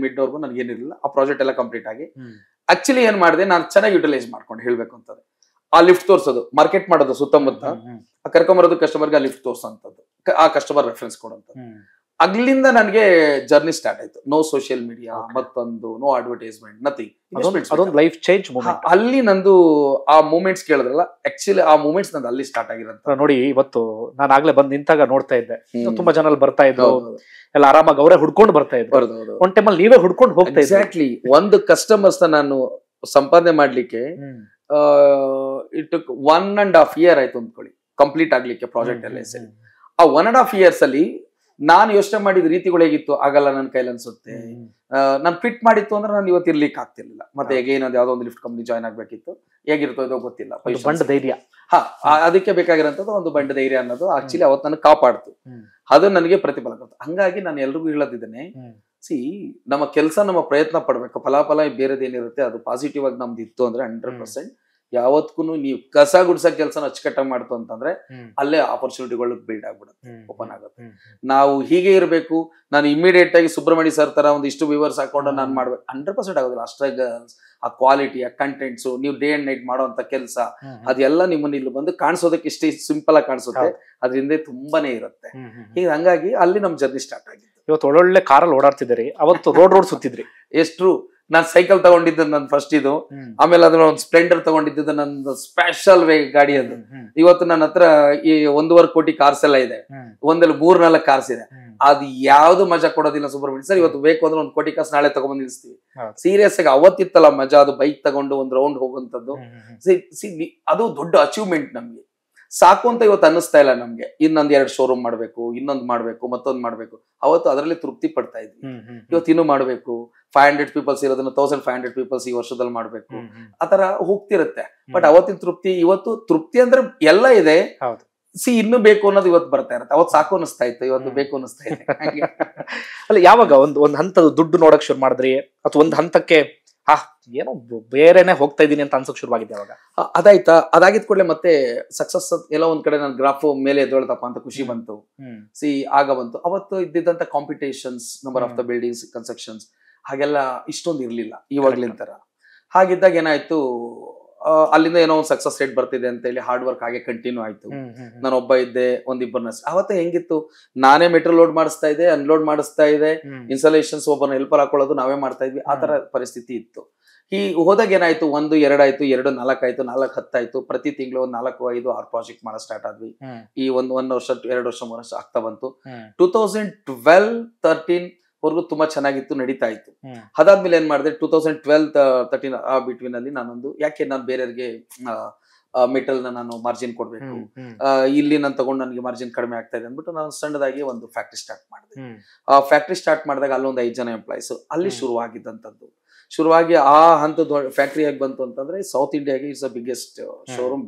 Speaker 1: ಮಿಡ್ ವರ್ಗು ನನಗೆ ಏನಿರಲಿಲ್ಲ. ಆ ಪ್ರಾಜೆಕ್ಟ್ ಎಲ್ಲ ಕಂಪ್ಲೀಟ್ ಆಗಿ ಆಕ್ಚುಲಿ ಏನ್ ಮಾಡಿದೆ, ನಾನು ಚೆನ್ನಾಗಿ ಯುಟಿಲೈಸ್ ಮಾಡ್ಕೊಂಡು ಹೇಳ್ಬೇಕು ಅಂತಂದ್ರೆ, ಆ ಲಿಫ್ಟ್ ತೋರ್ಸೋದು, ಮಾರ್ಕೆಟ್ ಮಾಡೋದು, ಸುತ್ತಮುತ್ತ ಕರ್ಕೊಂಬರೋದು, ಕಸ್ಟಮರ್ಗೆ ಆ ಲಿಫ್ಟ್ ತೋರ್ಸೋಂಥದ್ದು, ಆ ಕಸ್ಟಮರ್ ರೆಫರೆನ್ಸ್ ಕೊಡೋಂಥದ್ದು. ಅಲ್ಲಿಂದ ನನಗೆ ಜರ್ನಿ ಸ್ಟಾರ್ಟ್ ಆಯ್ತು. ನೋ ಸೋಷಿಯಲ್ ಮೀಡಿಯಾ, ಮತ್ತೊಂದು ನೋ ಅಡ್ವರ್ಟೈಸ್ಮೆಂಟ್, ನಥಿಂಗ್.
Speaker 3: ಅದೊಂದು ಲೈಫ್ ಚೇಂಜ್ ಮೂಮೆಂಟ್.
Speaker 1: ಅಲ್ಲಿ ನಂದು ಆ ಮೂಮೆಂಟ್ಸ್ ಕೇಳಿದ್ರಲ್ಲ, ಆಕ್ಚುಲಿ ಆ ಮೂಮೆಂಟ್ಸ್ ನಂದು ಅಲ್ಲಿ ಸ್ಟಾರ್ಟ್ ಆಗಿರೋದು.
Speaker 3: ನೋಡಿ, ಇವತ್ತು ನಾನು ಆಗ್ಲೇ ಬಂದ್ ನಿಂತಾಗ ನೋಡ್ತಾ ಇದ್ದೆ, ತುಂಬಾ ಜನ ಬರ್ತಾ ಇದ್ರು, ಎಲ್ಲ ಆರಾಮಾಗಿ ಅವರೇ ಹುಡ್ಕೊಂಡು ಬರ್ತಾ ಇದ್ರು. ಒಂದ್ ಟೈಮಲ್ಲಿ ನೀವೇ ಹುಡ್ಕೊಂಡು ಹೋಗ್ತಾ ಇದ್ರಿ.
Speaker 1: ಎಕ್ಸಾಕ್ಟ್ಲಿ. ಒಂದು ಕಸ್ಟಮರ್ಸ್ ನಾನು ಸಂಪಾದನೆ ಮಾಡ್ಲಿಕ್ಕೆ ಇಟ್ 1.5 year ಆಯ್ತು ಅಂದ್ಕೊಳ್ಳಿ, ಕಂಪ್ಲೀಟ್ ಆಗ್ಲಿಕ್ಕೆ ಪ್ರಾಜೆಕ್ಟ್ ಎಲ್ಲ ಸೇರಿ. ಆ 1.5 years ಅಲ್ಲಿ ನಾನು ಯೋಚನೆ ಮಾಡಿದ ರೀತಿಗಳು ಹೇಗಿತ್ತು, ಆಗಲ್ಲ ನನ್ನ ಕೈಲಿ ಅನ್ಸುತ್ತೆ, ನಾನು ಫಿಟ್ ಮಾಡಿತ್ತು ಅಂದ್ರೆ ನಾನು ಇವತ್ತು ಇರ್ಲಿಕ್ಕೆ ಆಗ್ತಿರ್ಲಿಲ್ಲ. ಮತ್ತೆ ಹೇಗೇನು ಯಾವ್ದೋ ಒಂದು ಲಿಫ್ಟ್ ಕಂಪ್ನಿ ಜಾಯ್ನ್ ಆಗ್ಬೇಕಿತ್ತು, ಹೇಗಿರ್ತೋ ಇದೋ ಗೊತ್ತಿಲ್ಲ.
Speaker 3: ಬಂಡ ಧೈರ್ಯ,
Speaker 1: ಅದಕ್ಕೆ ಬೇಕಾಗಿರೋಂಥದ್ದು ಒಂದು ಬಂಡ ಧೈರ್ಯ ಅನ್ನೋದು ಆಕ್ಚುಲಿ ಅವತ್ತು ನನಗೆ ಕಾಪಾಡ್ತು. ಅದು ನನಗೆ ಪ್ರತಿಫಲ ಕೊಡ್ತು. ಹಂಗಾಗಿ ನಾನು ಎಲ್ರಿಗೂ ಹೇಳೋದಿದ್ದೇನೆ, ನಮ್ಮ ಕೆಲಸ ನಮ್ಮ ಪ್ರಯತ್ನ ಪಡ್ಬೇಕು, ಫಲಾಫಲ ಬೇರೆದೇನಿರುತ್ತೆ ಅದು ಪಾಸಿಟಿವ್ ಆಗಿ ನಮ್ದು ಇತ್ತು ಅಂದ್ರೆ 100% ಯಾವತ್ಗೂ ನೀವು ಕಸ ಗುಡ್ಸಕ್ ಕೆಲಸ ಅಚ್ಚುಕಟ್ಟಾಗಿ ಮಾಡ್ತು ಅಂತಂದ್ರೆ ಅಲ್ಲೇ ಆಪರ್ಚುನಿಟಿಗಳು ಬಿಲ್ಡ್ ಆಗ್ಬಿಡುತ್ತೆ, ಓಪನ್ ಆಗುತ್ತೆ. ನಾವು ಹೀಗೆ ಇರಬೇಕು, ನಾನು ಇಮಿಡಿಯೇಟ್ ಆಗಿ ಸುಬ್ರಹ್ಮಣ್ಯ ಸರ್ ತರ ಒಂದು ಇಷ್ಟು ವ್ಯೂವರ್ಸ್ ಹಾಕೊಂಡು ನಾನು ಮಾಡ್ಬೇಕು 100% ಆಗೋದಿಲ್ಲ. ಅಷ್ಟಾಗ ಆ ಕ್ವಾಲಿಟಿ, ಆ ಕಂಟೆಂಟ್ಸ್, ನೀವು ಡೇ ಅಂಡ್ ನೈಟ್ ಮಾಡೋಂತ ಕೆಲಸ, ಅದೆಲ್ಲ ನಿಮ್ಮನ್ನ ಇಲ್ಲಿ ಬಂದು ಕಾಣಿಸೋದಕ್ಕೆ ಇಷ್ಟೇ ಸಿಂಪಲ್ ಆಗಿ ಕಾಣಿಸುತ್ತೆ, ಅದ್ರಿಂದ ತುಂಬಾನೇ ಇರುತ್ತೆ. ಈಗ ಹಂಗಾಗಿ ಅಲ್ಲಿ ನಮ್ ಜರ್ನಿ ಸ್ಟಾರ್ಟ್ ಆಗಿದೆ.
Speaker 3: ಇವತ್ತು ಒಳ್ಳೊಳ್ಳೆ ಕಾರಲ್ಲಿ ಓಡಾಡ್ತಿದ್ದೀರಿ, ಅವತ್ತು ರೋಡ್ ಸುತ್ತಿದ್ರಿ.
Speaker 1: ಎಷ್ಟು ನಾನ್ ಸೈಕಲ್ ತಗೊಂಡಿದ್ದು ನನ್ ಫಸ್ಟ್ ಇದು, ಆಮೇಲೆ ಅದನ್ನ ಒಂದು ಸ್ಪ್ಲೆಂಡರ್ ತಗೊಂಡಿದ್ದು ನಂದು ಸ್ಪೆಷಲ್ ಗಾಡಿ. ಅದು ಇವತ್ತು ನನ್ನ ಹತ್ರ ಈ 1.25 ಕೋಟಿ ಕಾರ್ಸ್ ಎಲ್ಲ ಇದೆ, ಒಂದಲ್ಲಿ 3-4 ಕಾರ್ಸ್ ಇದೆ. ಅದು ಯಾವ್ದು ಮಜಾ ಕೊಡೋದಿಲ್ಲ ಸುಬ್ರಹ್ಮಣ್ಯ ಸರ್. ಇವತ್ತು ಬೇಕು ಅಂದ್ರೆ 1 ಕೋಟಿ ಕಾರ್ಸ್ ನಾಳೆ ತಗೊಂಡ್ ನಿಲ್ಸ್ತೀವಿ. ಸೀರಿಯಸ್ ಆಗಿ ಅವತ್ತಿತ್ತಲ್ಲ ಮಜಾ, ಅದು ಬೈಕ್ ತಗೊಂಡು ಒಂದು ರೌಂಡ್ ಹೋಗುವಂತದ್ದು. ಅದು ದೊಡ್ಡ ಅಚೀವ್ಮೆಂಟ್ ನಮ್ಗೆ. ಸಾಕು ಅಂತ ಇವತ್ತು ಅನ್ನಿಸ್ತಾ ಇಲ್ಲ ನಮ್ಗೆ, ಇನ್ನೊಂದ್ 2 ಶೋರೂಮ್ ಮಾಡ್ಬೇಕು, ಇನ್ನೊಂದ್ ಮಾಡ್ಬೇಕು, ಮತ್ತೊಂದ್ ಮಾಡ್ಬೇಕು. ಅವತ್ತು ಅದರಲ್ಲಿ ತೃಪ್ತಿ ಪಡ್ತಾ ಇದ್ವಿ. ಇವತ್ತು ಇನ್ನೂ ಮಾಡ್ಬೇಕು, 500 ಪೀಪಲ್ಸ್ ಇರೋದನ್ನ 1500 ಪೀಪಲ್ಸ್ ಈ ವರ್ಷದಲ್ಲಿ ಮಾಡ್ಬೇಕು, ಆತರ ಹೋಗ್ತಿರುತ್ತೆ. ಬಟ್ ಅವತ್ತಿನ ತೃಪ್ತಿ, ಇವತ್ತು ತೃಪ್ತಿ ಅಂದ್ರೆ ಎಲ್ಲ ಇದೆ, ಇನ್ನು ಬೇಕು ಅನ್ನೋದು ಇವತ್ತು ಬರ್ತಾ ಇರುತ್ತೆ. ಅವತ್ತು ಸಾಕು ಅನಿಸ್ತಾ ಇತ್ತು, ಇವತ್ತು ಬೇಕು ಅನಿಸ್ತಾ ಇದೆ.
Speaker 3: ಅಲ್ಲ, ಯಾವಾಗ ಒಂದ್ ಹಂತದ ದುಡ್ಡು ನೋಡಕ್ ಶುರು ಮಾಡಿದ್ರಿ, ಅಥವಾ ಒಂದ್ ಹಂತಕ್ಕೆ ಏನೋ ಬೇರೆನೆ ಹೋಗ್ತಾ ಇದೀನಿ ಅಂತ ಅನ್ಸಕ್ ಶುರುವಾಗಿದೆ ಅವಾಗ?
Speaker 1: ಅದಾಯ್ತಾ, ಅದಾಗಿದ್ ಕೂಡಲೇ ಮತ್ತೆ ಸಕ್ಸಸ್ ಎಲ್ಲ ಒಂದ್ ಕಡೆ ನನ್ ಗ್ರಾಫ್ ಮೇಲೆ ಎದ್ದೊಳ್ತಪ್ಪ ಅಂತ ಖುಷಿ ಬಂತು. ಆಗ ಬಂತು. ಅವತ್ತು ಇದ್ದಿದ್ದಂತ competitions, number of the buildings, constructions ಹಾಗೆಲ್ಲ ಇಷ್ಟೊಂದು ಇರ್ಲಿಲ್ಲ ಇವಾಗ್ಲಿನ ತರ. ಹಾಗಿದ್ದಾಗ ಏನಾಯ್ತು, ಅಲ್ಲಿಂದ ಏನೋ ಒಂದು ಸಕ್ಸಸ್ ರೇಟ್ ಬರ್ತಿದೆ ಅಂತ ಹೇಳಿ ಹಾರ್ಡ್ ವರ್ಕ್ ಹಾಗೆ ಕಂಟಿನ್ಯೂ ಆಯ್ತು. ನಾನು ಒಬ್ಬ ಇದ್ದೆ, ಒಂದಿಬ್ಬರನ್ನ. ಅವತ್ತೇ ಹೆಂಗಿತ್ತು, ನಾನೇ ಮೆಟೀರಿಯಲ್ ಲೋಡ್ ಮಾಡಿಸ್ತಾ ಇದ್ದೆ, ಅನ್ಲೋಡ್ ಮಾಡಿಸ್ತಾ ಇದೆ, ಇನ್ಸ್ಟಾಲೇಷನ್ಸ್ ಒಬ್ಬನ ಹೆಲ್ಪರ್ ಹಾಕೊಳ್ಳೋದು ನಾವೇ ಮಾಡ್ತಾ ಇದ್ವಿ. ಆ ತರ ಪರಿಸ್ಥಿತಿ ಇತ್ತು. ಈ ಹೋದಾಗ ಏನಾಯ್ತು, 1, 2 ಆಯ್ತು, 2, 4 ಆಯ್ತು, 4, 10 ಆಯ್ತು. ಪ್ರತಿ ತಿಂಗಳು 4, 5, 6 ಪ್ರಾಜೆಕ್ಟ್ ಮಾಡೋ ಸ್ಟಾರ್ಟ್ ಆದ್ವಿ. ಈ 1 ವರ್ಷ, 2 ವರ್ಷ, 3 ವರ್ಷ ಆಗ್ತಾ ಬಂತು. 2012-13 ವರ್ಗು ತುಂಬಾ ಚೆನ್ನಾಗಿತ್ತು, ನಡೀತಾ ಇತ್ತು. ಅದಾದ್ಮೇಲೆ ಏನ್ ಮಾಡಿದೆ, 2012-13 ಆ ಬಿಟ್ವೀನ್ ಅಲ್ಲಿ ನಾನೊಂದು, ಯಾಕೆ ನಾನು ಬೇರೆಯವ್ರಿಗೆ ಮೆಟಲ್ ನಾನು ಮಾರ್ಜಿನ್ ಕೊಡ್ಬೇಕು, ಇಲ್ಲಿ ನಾನು ತಗೊಂಡು ನನಗೆ ಮಾರ್ಜಿನ್ ಕಡಿಮೆ ಆಗ್ತಾ ಇದೆ ಅಂದ್ಬಿಟ್ಟು ನಾನು ಸಣ್ಣದಾಗಿ ಒಂದು ಫ್ಯಾಕ್ಟ್ರಿ ಸ್ಟಾರ್ಟ್ ಮಾಡಿದೆ. ಆ ಫ್ಯಾಕ್ಟ್ರಿ ಸ್ಟಾರ್ಟ್ ಮಾಡಿದಾಗ ಅಲ್ಲೊಂದು 5 ಜನ ಎಂಪ್ಲಾಯ್ಸ್, ಅಲ್ಲಿ ಶುರುವಾಗಿದ್ದಂಥದ್ದು. ಶುರುವಾಗಿ ಆ ಹಂತದ ಫ್ಯಾಕ್ಟ್ರಿ ಹೇಗೆ ಬಂತು ಅಂತಂದ್ರೆ, ಸೌತ್ ಇಂಡಿಯಾಗೆ it's the biggest showroom,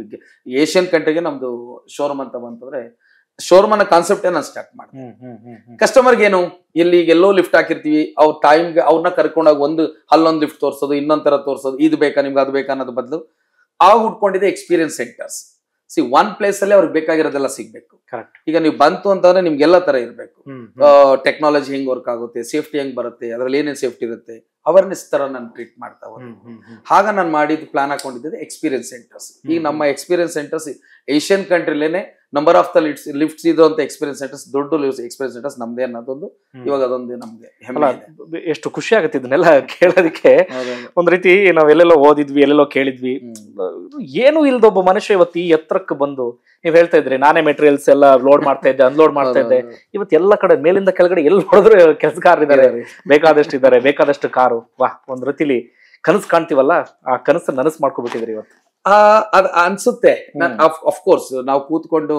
Speaker 1: Asian ಕಂಟ್ರಿಗೆ ನಮ್ದು ಶೋರೂಮ್ ಅಂತ ಬಂತಂದ್ರೆ, ಶೋರೂಮ್ ಅನ್ನೋ ಕಾನ್ಸೆಪ್ಟೇ ನಾನು ಸ್ಟಾರ್ಟ್ ಮಾಡಿದೆ. ಕಸ್ಟಮರ್ಗೆ ಏನು, ಇಲ್ಲಿ ಎಲ್ಲೋ ಲಿಫ್ಟ್ ಹಾಕಿರ್ತೀವಿ, ಅವ್ರ ಟೈಮ್ಗೆ ಅವ್ರನ್ನ ಕರ್ಕೊಂಡಾಗ ಅಲ್ಲೊಂದು ಲಿಫ್ಟ್ ತೋರಿಸೋದು, ಇನ್ನೊಂದ್ ತರ ತೋರಿಸೋದು, ಇದು ಬೇಕಾ ನಿಮ್ಗೆ ಅದು ಬೇಕಾ ಅನ್ನೋದು ಬದಲು ಹುಡ್ಕೊಂಡಿದೆ ಎಕ್ಸ್ಪೀರಿಯನ್ಸ್ ಸೆಂಟರ್ಸ್. ಒನ್ ಪ್ಲೇಸ್ ಅಲ್ಲಿ ಅವ್ರಿಗೆ ಬೇಕಾಗಿರೋದೆಲ್ಲ ಸಿಗ್ಬೇಕು. ಈಗ ನೀವು ಬಂತು ಅಂತಂದ್ರೆ ನಿಮ್ಗೆ ಎಲ್ಲ ತರ ಇರ್ಬೇಕು. ಟೆಕ್ನಾಲಜಿ ಹೆಂಗ್ ವರ್ಕ್ ಆಗುತ್ತೆ, ಸೇಫ್ಟಿ ಹೆಂಗ್ ಬರುತ್ತೆ, ಅದ್ರಲ್ಲಿ ಏನೇನ್ ಸೇಫ್ಟಿ ಇರುತ್ತೆ, ಅವೇರ್ನೆಸ್ ತರ ನಾನು ಟ್ರೀಟ್ ಮಾಡ್ತಾ ಹೋದೆ. ಆಗ ನಾನು ಮಾಡಿದ್ದು ಪ್ಲಾನ್ ಹಾಕೊಂಡಿದ್ದೆ ಎಕ್ಸ್ಪೀರಿಯನ್ಸ್ ಸೆಂಟರ್ಸ್. ಈಗ ನಮ್ಮ ಎಕ್ಸ್ಪೀರಿಯನ್ಸ್ ಸೆಂಟರ್ಸ್ ಏಷ್ಯನ್ ಕಂಟ್ರಿಲೇನೆ ನಂಬರ್ ಆಫ್ ದ ಲಿಫ್ಟ್ಸ್ ಇರುವಂತ ಎಕ್ಸ್ಪೀರಿಯನ್ಸ್ ಸೆಂಟರ್ಸ್, ದೊಡ್ಡ ಎಕ್ಸ್ಪೀರಿಯನ್ಸ್ ಸೆಂಟರ್ಸ್ ನಮ್ದೇ ಅನ್ನೋದೊಂದು ಇವಾಗ ಅದೊಂದು ನಮ್ಗೆ ಹೆಮ್ಮೆ ಇದೆ.
Speaker 3: ಎಷ್ಟು ಖುಷಿ ಆಗುತ್ತೆ ಇದನ್ನೆಲ್ಲ ಕೇಳೋದಕ್ಕೆ. ಒಂದ್ ರೀತಿ ನಾವೆಲ್ಲೆಲ್ಲೋ ಓದಿದ್ವಿ, ಎಲ್ಲೆಲ್ಲೋ ಕೇಳಿದ್ವಿ, ಏನು ಇಲ್ದೊಬ್ಬ ಮನುಷ್ಯ ಇವತ್ತು ಈ ಎತ್ತರಕ್ಕೆ ಬಂದು, ನೀವ್ ಹೇಳ್ತಾ ಇದ್ರಿ ನಾನೇ ಮೆಟೀರಿಯಲ್ಸ್ ಎಲ್ಲ ಲೋಡ್ ಮಾಡ್ತಾ ಇದ್ದೆ, ಅನ್ಲೋಡ್ ಮಾಡ್ತಾ ಇದ್ದೆ. ಇವತ್ತು ಎಲ್ಲ ಕಡೆ ಮೇಲಿಂದ ಕೆಳಗಡೆ ಎಲ್ಲಿ ನೋಡಿದ್ರೆ ಕೆಲಸಗಾರರಿದ್ದಾರೆ, ಬೇಕಾದಷ್ಟು ಇದ್ದಾರೆ, ಬೇಕಾದಷ್ಟು ಕಾರು. ವಾಹ್, ಒಂದ್ ರೀತಿಲಿ ಕನಸು ಕಾಣ್ತೀವಲ್ಲ, ಆ ಕನಸು ನನಸು ಮಾಡ್ಕೊಬಿಟ್ಟಿದ್ರಿ ಇವತ್ತು.
Speaker 1: ಅದ್ ಅನ್ಸುತ್ತೆ. ಅಫ್ಕೋರ್ಸ್ ನಾವು ಕೂತ್ಕೊಂಡು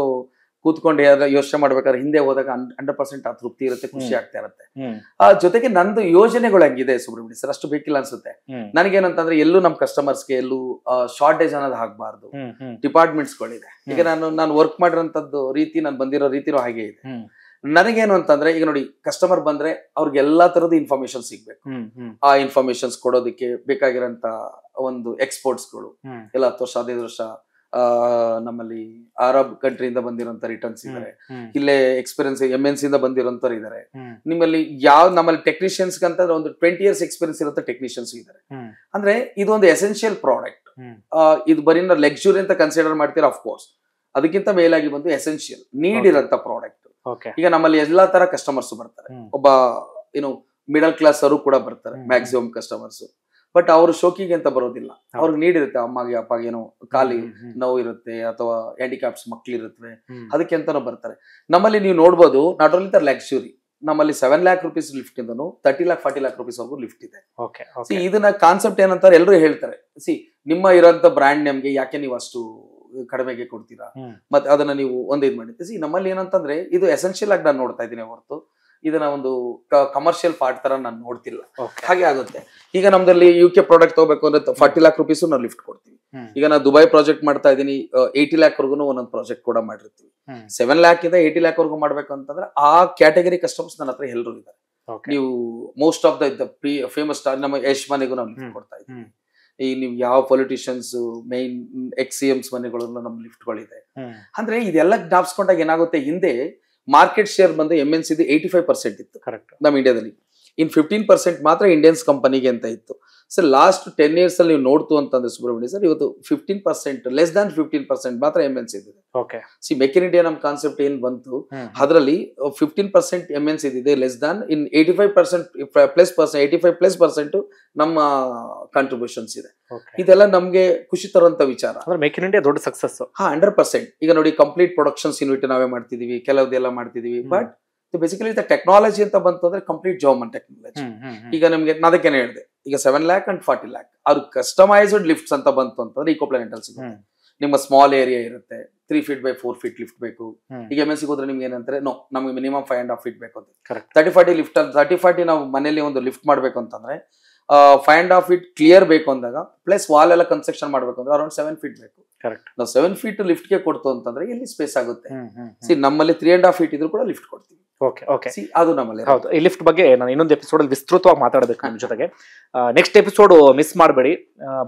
Speaker 1: ಯೋಚನೆ ಮಾಡ್ಬೇಕಾದ್ರೆ ಹಿಂದೆ ಹೋದಾಗ 100% ಆ ತೃಪ್ತಿ ಇರುತ್ತೆ, ಖುಷಿ ಆಗ್ತಾ ಇರುತ್ತೆ. ಜೊತೆಗೆ ನಂದು ಯೋಜನೆಗಳು ಹಂಗಿದೆ ಸುಬ್ರಹ್ಮಣ್ಯ ಸರ್, ಅಷ್ಟು ಬೇಕಿಲ್ಲ ಅನ್ಸುತ್ತೆ. ನನಗೇನಂತಂದ್ರೆ ಎಲ್ಲೂ ನಮ್ ಕಸ್ಟಮರ್ಸ್ಗೆ ಎಲ್ಲೂ ಶಾರ್ಟೇಜ್ ಅನ್ನೋದು ಆಗ್ಬಾರ್ದು. ಡಿಪಾರ್ಟ್ಮೆಂಟ್ಸ್ಗಳಿದೆ. ಈಗ ನಾನು ವರ್ಕ್ ಮಾಡಿರೋಂಥದ್ದು ರೀತಿ, ನಾನು ಬಂದಿರೋ ರೀತಿನೂ ಹಾಗೆ ಇದೆ. ನನಗೇನು ಅಂತಂದ್ರೆ, ಈಗ ನೋಡಿ, ಕಸ್ಟಮರ್ ಬಂದ್ರೆ ಅವ್ರಿಗೆ ಎಲ್ಲಾ ತರದ ಇನ್ಫಾರ್ಮೇಶನ್ ಸಿಗ್ಬೇಕು. ಆ ಇನ್ಫಾರ್ಮೇಶನ್ಸ್ ಕೊಡೋದಕ್ಕೆ ಬೇಕಾಗಿರೋಂತ ಒಂದು ಎಕ್ಸ್ಪೋರ್ಟ್ಸ್ಗಳು ಎಲ್ಲ 10 ವರ್ಷ 15 ವರ್ಷ ನಮ್ಮಲ್ಲಿ ಅರಬ್ ಕಂಟ್ರಿಯಿಂದ ಬಂದಿರೋಂತ ರಿಟರ್ನ್ಸ್ ಇದಾರೆ, ಇಲ್ಲೇ ಎಕ್ಸ್ಪೀರಿಯನ್ಸ್ MNC ಇಂದ ಬಂದಿರೋಂತವ್ರು ಇದಾರೆ. ನಿಮ್ಮಲ್ಲಿ ನಮ್ಮಲ್ಲಿ ಟೆಕ್ನಿಷಿಯನ್ಸ್ ಅಂತಂದ್ರೆ ಒಂದು 20 years ಎಕ್ಸ್ಪೀರಿಯನ್ಸ್ ಇರೋ ಟೆಕ್ನಿಷಿಯನ್ಸ್ ಇದಾರೆ. ಅಂದ್ರೆ ಇದೊಂದು ಎಸೆನ್ಷಿಯಲ್ ಪ್ರಾಡಕ್ಟ್. ಇದು ಬರೀ ಲಕ್ಸುರಿ ಅಂತ ಕನ್ಸಿಡರ್ ಮಾಡ್ತೀರಾ, ಅಫ್ಕೋರ್ಸ್ ಅದಕ್ಕಿಂತ ಮೇಲಾಗಿ ಬಂದು ಎಸೆನ್ಷಿಯಲ್ ನೀಡ್ ಇರೋಂತ ಪ್ರಾಡಕ್ಟ್. ಈಗ ನಮ್ಮಲ್ಲಿ ಎಲ್ಲಾ ತರ ಕಸ್ಟಮರ್ಸ್ ಬರ್ತಾರೆ. ಒಬ್ಬ ಏನು ಮಿಡಲ್ ಕ್ಲಾಸ್ ಅವರು ಕೂಡ ಬರ್ತಾರೆ ಮ್ಯಾಕ್ಸಿಮಮ್ ಕಸ್ಟಮರ್ಸ್. ಬಟ್ ಅವ್ರು ಶೋಕಿಗೆ ಅಂತ ಬರೋದಿಲ್ಲ, ಅವ್ರಿಗೆ ನೀಡ್ ಇರುತ್ತೆ. ಅಮ್ಮಗೆ ಅಪ್ಪಗೆ ಏನೋ ಕಾಲಿ ನೋವು ಇರುತ್ತೆ ಅಥವಾ ಹ್ಯಾಂಡಿಕ್ಯಾಪ್ಸ್ ಮಕ್ಳು ಇರುತ್ತವೆ, ಅದಕ್ಕೆ ಅಂತಾನು ಬರ್ತಾರೆ. ನಮ್ಮಲ್ಲಿ ನೀವು ನೋಡ್ಬೋದು, ನಾಟ್ ಓನ್ಲಿ ದ ಲಕ್ಸುರಿ, ನಮ್ಮಲ್ಲಿ 7 lakh rupees ಲಿಫ್ಟ್ ಇಂದನು 30 lakh 40 lakh rupees ವರೆಗೂ ಲಿಫ್ಟ್ ಇದೆ. ಇದನ್ನ ಕಾನ್ಸೆಪ್ಟ್ ಏನಂತಾರೆ ಎಲ್ಲರೂ ಹೇಳ್ತಾರೆ, ನಿಮ್ಮ ಇರೋಂತ ಬ್ರ್ಯಾಂಡ್ ನೇಮ್ಗೆ ಯಾಕೆ ನೀವು ಅಷ್ಟು ಕಡಿಮೆಗೆ ಕೊಡ್ತೀರಾ, ಮತ್ತೆ ಅದನ್ನ ನೀವು ಒಂದ್ ಇದ್ ಮಾಡಿದ್ದೆ. ನಮ್ಮಲ್ಲಿ ಏನಂತಂದ್ರೆ ಇದು ಎಸೆನ್ಷಿಯಲ್ ಆಗಿ ನಾನು ನೋಡ್ತಾ ಇದ್ದೀನಿ ಹೊರತು ಇದನ್ನ ಒಂದು ಕಮರ್ಷಿಯಲ್ ಪಾರ್ಟ್ ತರ ನಾನು ನೋಡ್ತಿಲ್ಲ. ಹಾಗೆ ಆಗುತ್ತೆ. ಈಗ ನಮ್ದಲ್ಲಿ UK ಪ್ರಾಡಕ್ಟ್ ತಗೋಬೇಕು ಅಂದ್ರೆ 40 lakh rupees ನಾವು ಲಿಫ್ಟ್ ಕೊಡ್ತೀವಿ. ಈಗ ನಾನು ದುಬೈ ಪ್ರಾಜೆಕ್ಟ್ ಮಾಡ್ತಾ ಇದ್ದೀನಿ, 80 lakh ವರ್ಗು ಒಂದೊಂದು ಪ್ರಾಜೆಕ್ಟ್ ಕೂಡ ಮಾಡಿರ್ತೀವಿ. 7 lakh ಇಂದ 80 lakh ವರ್ಗು ಮಾಡ್ಬೇಕು ಅಂತಂದ್ರೆ ಆ ಕ್ಯಾಟಗರಿ ಕಸ್ಟಮರ್ಸ್ ನನ್ನ ಹತ್ರ ಎಲ್ಲರೂ ಇದ್ದಾರೆ. ನೀವು most of the famous star ನಮ್ಮ ಯಶ್ ಮನೆಗೂ ನಾವು ಲಿಫ್ಟ್ ಕೊಡ್ತಾ ಇದ್ದೀವಿ. ಈ ನೀವು ಯಾವ ಪೊಲಿಟಿಷಿಯನ್ಸ್ ಮೇನ್ XCMs ಮನೆಗಳನ್ನು ನಮ್ ಲಿಫ್ಟ್ಗಳಿದೆ. ಅಂದ್ರೆ ಇದೆಲ್ಲ ಜ್ಞಾಪಿಸ್ಕೊಂಡಾಗ ಏನಾಗುತ್ತೆ, ಹಿಂದೆ ಮಾರ್ಕೆಟ್ ಶೇರ್ ಬಂದು MNC 85% ಇತ್ತು ನಮ್ಮ ಇಂಡಿಯಾದಲ್ಲಿ. ಇನ್ 15% ಮಾತ್ರ ಇಂಡಿಯನ್ಸ್ ಕಂಪನಿಗೆ ಅಂತ ಇತ್ತು. ಸರ್ ಲಾಸ್ಟ್ 10 years ಅಲ್ಲಿ ನೀವು ನೋಡ್ತು ಅಂತಂದ್ರೆ ಸುಬ್ರಹ್ಮಣ್ಯ ಸರ್, ಇವತ್ತು 15%, ಲೆಸ್ ದಾನ್ 15% ಮಾತ್ರ MNC ಇದೆ. ಮೇಕ್ ಇನ್ ಇಂಡಿಯಾ ನಮ್ ಕಾನ್ಸೆಪ್ಟ್ ಏನ್ ಬಂತು, ಅದರಲ್ಲಿ 15% MNC ಇದೆ, ಲೆಸ್ ದಾನ್ ಇನ್ 85% ನಮ್ಮ ಕಾಂಟ್ರಿಬ್ಯೂಷನ್ಸ್ ಇದೆ. ಇದೆಲ್ಲ ನಮ್ಗೆ ಖುಷಿ ತರುವಂತ ವಿಚಾರ.
Speaker 3: ಮೇಕ್ ಇನ್ ಇಂಡಿಯಾ ದೊಡ್ಡ ಸಕ್ಸಸ್.
Speaker 1: 100%. ಈಗ ನೋಡಿ, ಕಂಪ್ಲೀಟ್ ಪ್ರೊಡಕ್ಷನ್ಸ್ ಯೂನಿಟ್ ನಾವೇ ಮಾಡ್ತಿದೀವಿ, ಕೆಲವುದೆಲ್ಲ ಮಾಡ್ತಿದೀವಿ. ಬಟ್ ಬೇಸಿಕಲಿ ಟೆಕ್ನಾಲಜಿ ಅಂತ ಬಂತು ಅಂದ್ರೆ ಕಂಪ್ಲೀಟ್ ಜರ್ಮನ್ ಟೆಕ್ನಾಲಜಿ. ಈಗ ನಮ್ಗೆ ಅದಕ್ಕೇನೆ ಹೇಳಿದೆ, ಈಗ 7 lakh and 40 lakh ಅವ್ರು ಕಸ್ಟಮೈಸ್ಡ್ ಲಿಫ್ಟ್ಸ್ ಅಂತ ಬಂತು ಅಂತಂದ್ರೆ ಇಕೋ ಪ್ಲಾನೆಟ್ ಸಿಗುತ್ತೆ. ನಿಮ್ಮ ಸ್ಮಾಲ್ ಏರಿಯಾ ಇರುತ್ತೆ, 3 feet by 4 feet ಲಿಫ್ಟ್ ಬೇಕು. ಈಗ MNC ಹೋದ್ರೆ ನಿಮ್ಗೆ ಏನಂತಾರೆ, ನಮ್ಗೆ ಮಿನಿಮಮ್ 5.5 feet ಬೇಕು ಅಂತ. 30-40 ಲಿಫ್ಟ್ 30-40 ನಾವು ಮನೇಲಿ ಒಂದು ಲಿಫ್ಟ್ ಮಾಡ್ಬೇಕು ಅಂತಂದ್ರೆ 5.5 feet ಕ್ಲಿಯರ್ ಬೇಕು ಅಂದಾಗ, ಪ್ಲಸ್ ವಾಲ್ ಎಲ್ಲ ಕನ್ಸ್ಟ್ರಕ್ಷನ್ ಮಾಡ್ಬೇಕು ಅಂದ್ರೆ ಅರೌಂಡ್ 7 feet ಬೇಕು. ನಾವು 7 feet ಲಿಫ್ಟ್ ಗೆ ಕೊಡ್ತು ಅಂತಂದ್ರೆ ಎಲ್ಲಿ ಸ್ಪೇಸ್ ಆಗುತ್ತೆ. ನಮ್ಮಲ್ಲಿ 3.5 feet ಇದ್ರು ಕೂಡ ಲಿಫ್ಟ್ ಕೊಡ್ತೀವಿ.
Speaker 3: ಅದು ನಮ್ಮಲ್ಲಿ ಹೌದು. ಈ ಲಿಫ್ಟ್ ಬಗ್ಗೆ ನಾನು ಇನ್ನೊಂದು ಎಪಿಸೋಡ್ ಅಲ್ಲಿ ವಿಸ್ತೃತವಾಗಿ ಮಾತಾಡಬೇಕು ನಿಮ್ಮ ಜೊತೆಗೆ. ನೆಕ್ಸ್ಟ್ ಎಪಿಸೋಡ್ ಮಿಸ್ ಮಾಡಬೇಡಿ.